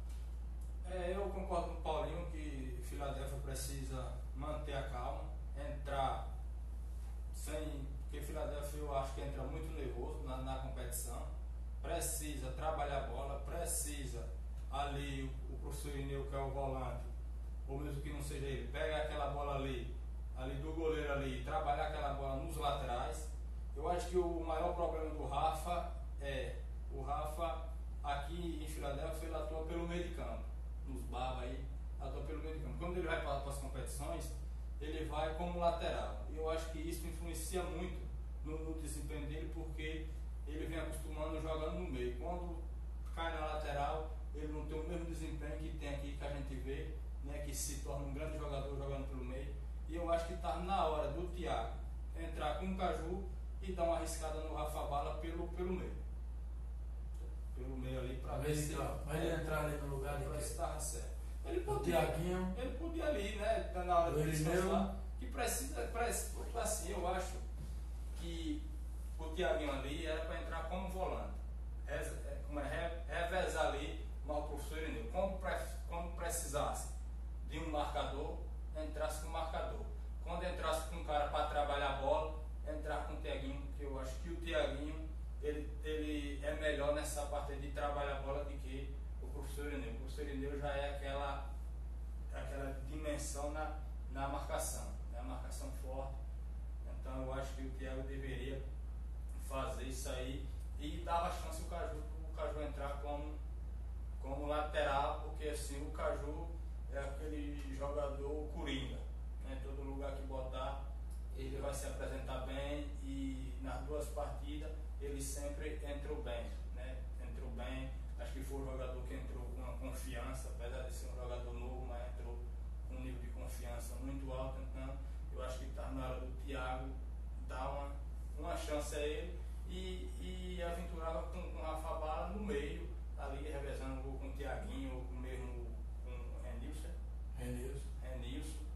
Eu concordo com o Paulinho que Filadélfia precisa manter a calma, entrar sem... Porque Filadélfia eu acho que entra muito nervoso na competição, precisa trabalhar a bola, precisa ali o professor Ineu, que é o volante, ou mesmo que não seja ele, pega aquela bola ali do goleiro ali, e trabalhar aquela bola nos laterais. Eu acho que o maior problema do Rafa o Rafa aqui em Filadélfia, ele atua pelo meio de campo, nos Baba aí, atua pelo meio de campo. Quando ele vai para as competições, ele vai como lateral. E eu acho que isso influencia muito no desempenho dele, porque ele vem acostumando jogando no meio. Quando cai na lateral, ele não tem o mesmo desempenho que tem aqui, que a gente vê, né, que se torna um grande jogador jogando pelo meio. E eu acho que está na hora do Thiago entrar com o Caju e dar uma arriscada no Rafa Bala pelo meio. Pelo meio ali, para ver se ele entrar ali no lugar de que estava certo. Ele podia ali, né, na hora de descansar, que precisa, assim, eu acho que o Thiaguinho ali era para entrar como volante, revezar ali, mas o professor Irineu, quando precisasse de um marcador, entrasse com o marcador. Quando entrasse com um cara para trabalhar a bola, entrar com o Thiaguinho, que eu acho que o Thiaguinho ele é melhor nessa parte de trabalhar a bola do que o professor Irineu. O professor Irineu já é aquela dimensão na marcação, né? A marcação forte. Então eu acho que o Thiago deveria fazer isso aí e dava chance o Caju entrar como lateral, porque assim o Caju é aquele jogador coringa, né? Todo lugar que botar ele vai se apresentar bem, e nas duas partidas ele sempre entrou bem, né? Entrou bem, acho que foi um jogador que entrou com uma confiança, apesar de ser um jogador novo, mas entrou com um nível de confiança muito alto. Então eu acho que está na hora do Thiago dar uma chance a ele e aventurava com o Rafa Bala no meio, ali revezando com o Thiaguinho, ou mesmo com o Renilson,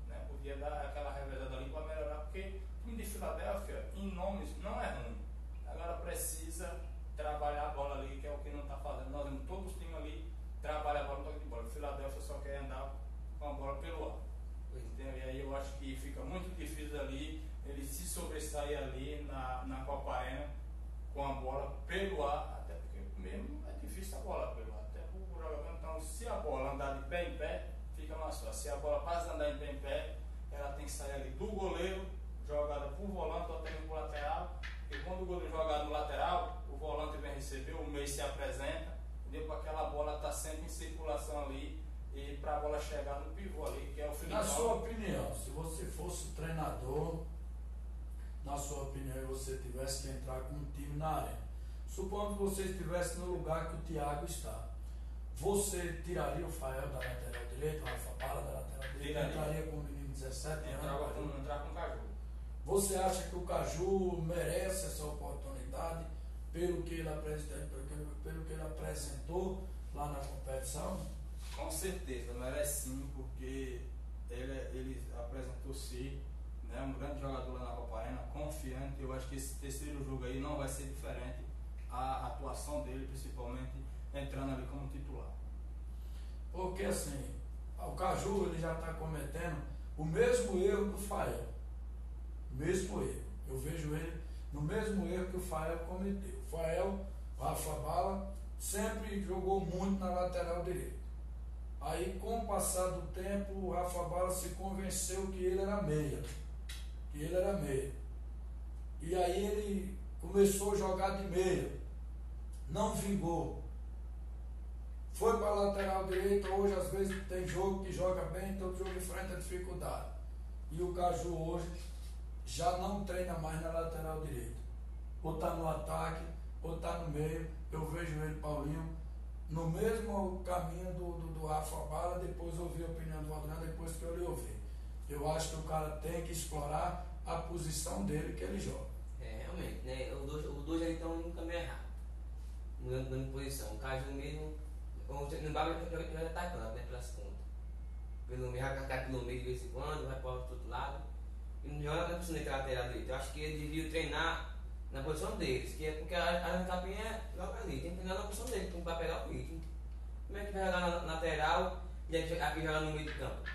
né? Podia dar aquela revezada ali para melhorar, porque o time de Filadélfia, em nomes, não é ruim. Agora precisa trabalhar a bola ali, que é o que não está fazendo. Nós vemos todos os times ali trabalham a bola no toque de bola. O Filadélfia só quer andar com a bola pelo ar. E aí eu acho que fica muito difícil ali ele se sobressair ali na Copa Arena com a bola pelo ar, até porque mesmo é difícil a bola pelo ar, até o jogador. Então, se a bola andar de pé em pé, fica mais fácil. Se a bola passa a andar em pé, ela tem que sair ali do goleiro, jogada por volante ou até mesmo por lateral. E quando o goleiro jogar no lateral, o volante vem receber, o meio se apresenta, e depois aquela bola está sempre em circulação ali, e para a bola chegar no pivô ali, que é o Filipão. Na sua opinião, se você fosse treinador, na sua opinião, e você tivesse que entrar com um time na arena, supondo que você estivesse no lugar que o Thiago está, você tiraria o Fael da lateral direita, o Rafa Bala da lateral direita, entraria com o menino de 17 anos? Entrar com o Caju. Você acha que o Caju merece essa oportunidade pelo que ele apresentou lá na competição? Com certeza, merece sim, porque ele apresentou-se, né, um grande jogador lá na Copa Arena, confiante. Eu acho que esse terceiro jogo aí não vai ser diferente, a atuação dele, principalmente entrando ali como titular. Porque assim, o Caju ele já está cometendo o mesmo erro do Fael. O mesmo erro. Eu vejo ele no mesmo erro que o Fael cometeu. O Fael, o Rafa Bala, sempre jogou muito na lateral direita. Aí, com o passar do tempo, o Rafa Bala se convenceu que ele era meia. E aí ele começou a jogar de meia. Não vingou. foi para a lateral direita, hoje às vezes tem jogo que joga bem, todo jogo enfrenta dificuldade. E o Caju hoje já não treina mais na lateral direita. Ou está no ataque, ou está no meio. Eu vejo ele, Paulinho, no mesmo caminho do Rafa Bala, depois ouvi a opinião do Valdirão, depois que eu lhe ouvi. Eu acho que o cara tem que explorar a posição dele que ele joga. Realmente, né? Os dois ali estão no caminho errado. Mudando de posição. O Caju mesmo, no Baba já está atacando, né? Pelas pontas. Pelo meio, vai carregar pelo meio de vez em quando, vai para o outro lado. E não joga na posição de lateral direito. Eu acho que ele devia treinar na posição deles, que é porque a capinha joga ali, tem que treinar na posição dele, para pegar o ritmo. Como é que vai jogar na lateral e aqui joga no meio do campo?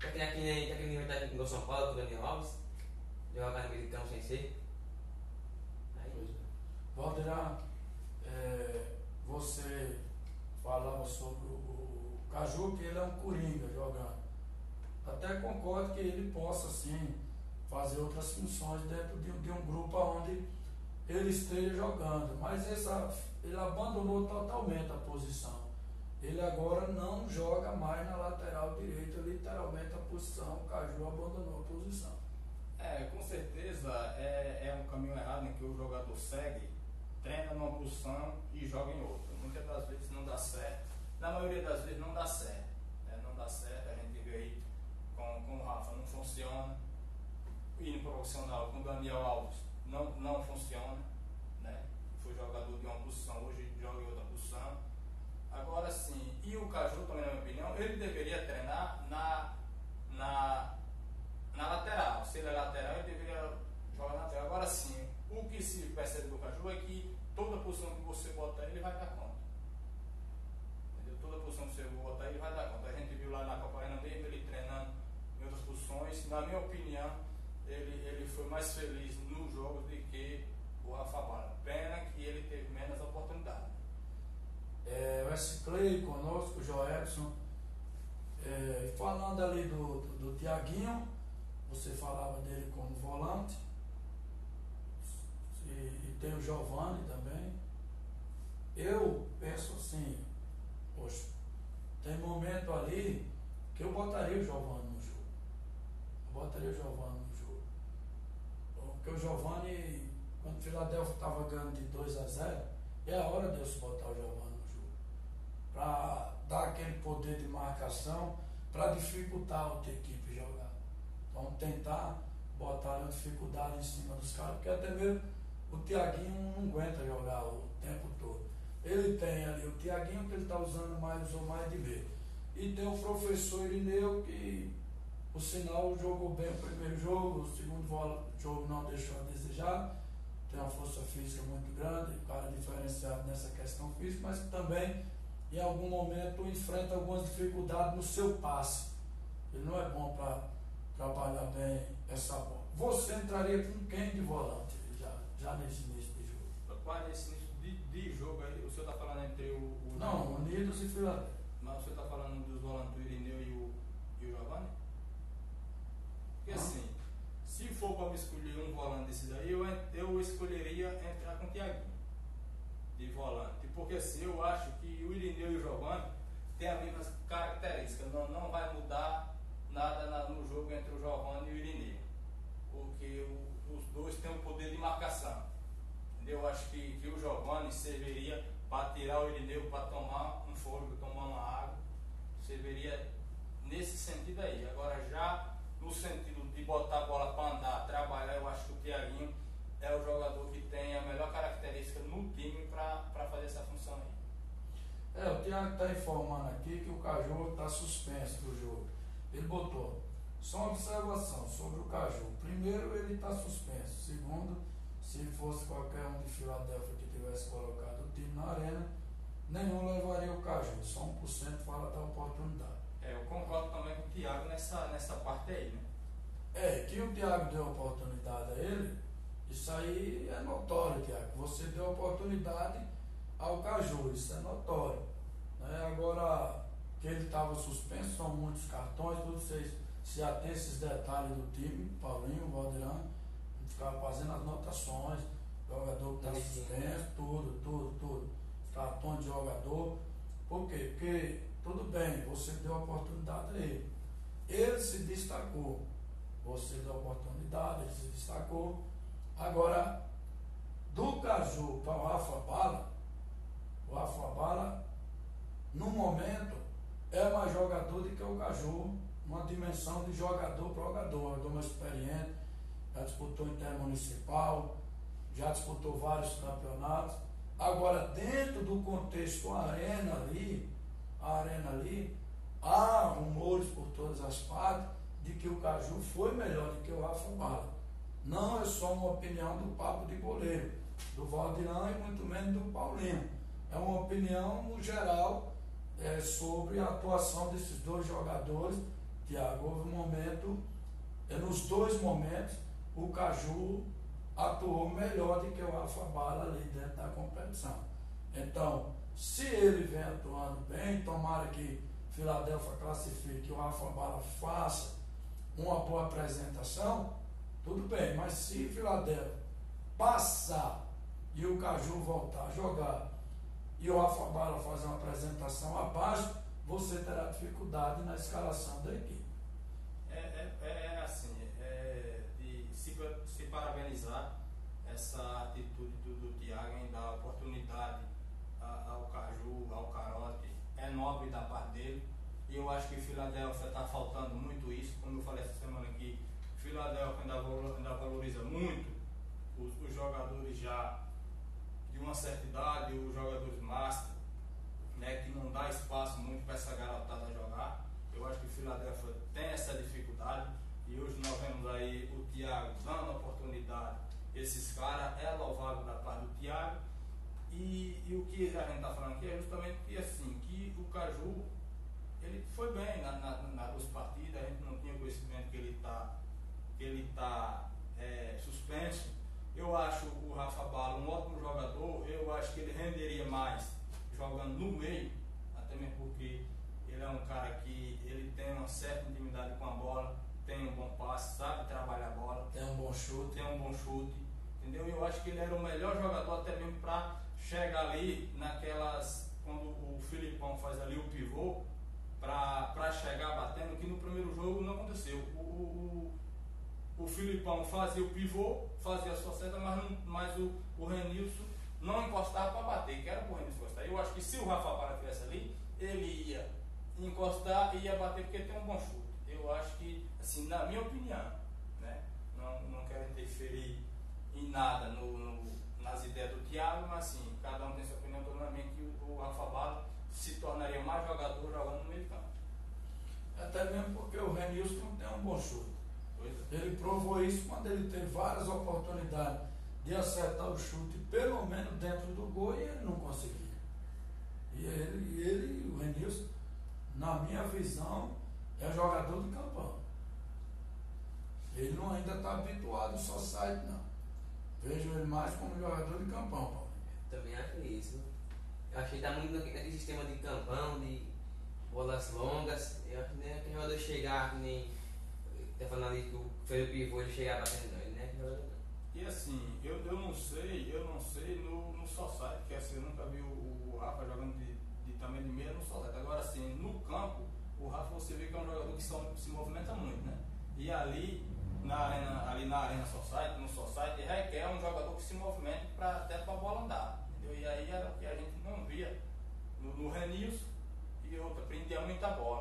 Aqui nem vai estar no São Paulo com o Daniel Alves, jogar no meio do campo sem ser. Aí. Valdirão, você falava sobre o Caju, que ele é um coringa jogando. Até concordo que ele possa sim fazer outras funções dentro de um grupo onde ele esteja jogando, mas ele abandonou totalmente a posição. Ele agora não joga mais na lateral direita, literalmente a posição. O Caju abandonou a posição. Com certeza é um caminho errado em que o jogador segue, treina numa posição e joga em outra. Muitas das vezes não dá certo, na maioria das vezes não dá certo. Não dá certo, a gente vê aí com o Rafa, não funciona. E no profissional, com o Daniel Alves, não funciona. Né? Foi jogador de uma posição, hoje joga em outra posição. Agora sim, e o Caju também, na minha opinião, ele deveria treinar na lateral. Se ele é lateral, ele deveria jogar na lateral. Agora sim, o que se percebe do Caju é que toda posição que você botar ele vai dar conta. Entendeu? Toda posição que você botar ele vai dar conta. A gente viu lá na Copa Arena mesmo ele treinando em outras posições. Na minha opinião, ele foi mais feliz no jogo do que o Rafa Bala. Pena que ele teve menos oportunidade. O S. Clay conosco, o Joelson. Falando ali do Tiaguinho, você falava dele como volante. E tem o Giovani também. Eu penso assim, poxa, tem momento ali que eu botaria o Giovani no jogo. Porque o Giovani, quando o Philadelphia estava ganhando de 2-0, é a hora de eu botar o Giovani no jogo. Para dar aquele poder de marcação, para dificultar a outra equipe jogar. Então tentar botar uma dificuldade em cima dos caras, porque até mesmo o Tiaguinho não aguenta jogar o tempo todo. Ele tem ali o Tiaguinho que ele está usando mais ou mais de ver. E tem o professor Irineu que, por sinal, jogou bem o primeiro jogo, o segundo jogo não deixou a desejar. Tem uma força física muito grande, o cara é diferenciado nessa questão física, mas também em algum momento enfrenta algumas dificuldades no seu passe. Ele não é bom para trabalhar bem essa bola. Você entraria com quem de volante já nesse início de jogo? Rapaz, nesse início de jogo aí, o senhor está falando entre o Não, Unidos e Filadélfia. Mas o senhor está falando dos volantes, o Irineu e o Giovani? Porque assim, se for para me escolher um volante desse daí, eu escolheria entrar com o Tiaguinho de volante. Porque assim, eu acho que o Irineu e o Giovani têm as mesmas características. Não vai mudar nada no jogo entre o Giovani e o Irineu. Porque os dois têm um poder de marcação. Entendeu? Eu acho que o Giovani serviria para tirar o Irineu, para tomar um fôlego, tomar uma água. Serviria nesse sentido aí. Agora já no sentido de botar a bola para andar, trabalhar, eu acho que o Tiaguinho é o jogador que tem a melhor característica no time para fazer essa função aí. O Tiago está informando aqui que o Caju está suspenso do jogo. Ele botou só uma observação sobre o Caju. Primeiro, ele está suspenso. Segundo, se fosse qualquer um de Filadélfia que tivesse colocado o time na arena, nenhum levaria o Caju. Só 1% fala da oportunidade. Eu concordo também com o Thiago nessa parte aí, né? Que o Thiago deu oportunidade a ele, isso aí é notório, Thiago. Você deu oportunidade ao Caju, isso é notório. Né? Agora, que ele estava suspenso, são muitos cartões, todos vocês se atêm esses detalhes do time, Paulinho, Valdirão, ficava fazendo as notações, jogador que está suspenso, tudo. Cartões de jogador. Por quê? Porque, tudo bem, você deu a oportunidade a ele. Ele se destacou. Você deu a oportunidade, ele se destacou. Agora, do Caju para o Rafa Bala, no momento, é mais jogador do que o Caju, uma dimensão de jogador para jogador. É mais experiente, já disputou intermunicipal, já disputou vários campeonatos. Agora, dentro do contexto arena ali, há rumores por todas as partes de que o Caju foi melhor do que o Rafa Bala. Não é só uma opinião do papo de goleiro, do Valdirão e muito menos do Paulinho. É uma opinião no geral sobre a atuação desses dois jogadores. Tiago, houve um momento, nos dois momentos, o Caju atuou melhor do que o Rafa Bala ali dentro da competição. Então, se ele vem atuando bem, tomara que Filadélfia classifique, que o Rafa Bala faça uma boa apresentação, tudo bem, mas se Filadélfia passar e o Caju voltar a jogar e o Rafa Bala fazer uma apresentação abaixo, você terá dificuldade na escalação da equipe. É assim, de se parabenizar essa atitude do Thiago em dar oportunidade ao Caju, ao Carote, é nobre da parte dele. E eu acho que Filadélfia está faltando muito isso, como eu falei essa semana aqui. Filadélfia ainda valoriza muito os jogadores já de uma certa idade, os jogadores master, né, que não dá espaço muito para essa garotada jogar. Eu acho que Filadélfia tem essa dificuldade e hoje nós vemos aí o Thiago dando oportunidade. Esses caras é louvável da parte do Thiago. E o que a gente está falando aqui é justamente que, assim, que o Caju ele foi bem nas duas partidas, a gente não tinha conhecimento que ele está suspenso. Eu acho o Rafa Bala um ótimo jogador, eu acho que ele renderia mais jogando no meio, até mesmo porque ele é um cara que ele tem uma certa intimidade com a bola, tem um bom passe, sabe trabalhar a bola, tem um bom chute, entendeu? Eu acho que ele era o melhor jogador até mesmo para chegar ali naquelas, quando o Filipão faz ali o pivô, para chegar batendo, que no primeiro jogo não aconteceu. O Filipão fazia o pivô, fazia a sua seta, mas o Renilson não encostava para bater, que era para o Renilson encostar. Eu acho que se o Rafa Bala estivesse ali, ele ia encostar e ia bater, porque tem um bom chute. Eu acho que, assim, na minha opinião, né, não quero interferir em nada nas ideias do Thiago, mas assim, cada um tem sua opinião. Totalmente que o Rafa Bala se tornaria mais jogador jogando no meio de campo. Até mesmo porque o Renilson não tem um bom chute. É. Ele provou isso quando ele teve várias oportunidades de acertar o chute, pelo menos dentro do gol, e ele não conseguia. E o Renilson, na minha visão, é jogador de campão. Ele não ainda está habituado só site, não. Vejo ele mais como jogador de campão, Paulo. Também acho isso. Eu acho que ele está muito naquele sistema de campão, de bolas longas. Eu acho que nem aquele jogador chegar, que nem está falando ali que fez o pivô, ele chegar batendo, não. Ele não é aquele jogador, não. E assim, eu não sei no society, que assim, eu nunca vi o Rafa jogando também de meia no society. Agora assim, no campo, o Rafa você vê que é um jogador que se movimenta muito, né? E ali na arena society, no society, requer um jogador que se movimente até para a bola andar, entendeu? E aí era o que a gente não via no Renilson, e outra, prendia muita bola.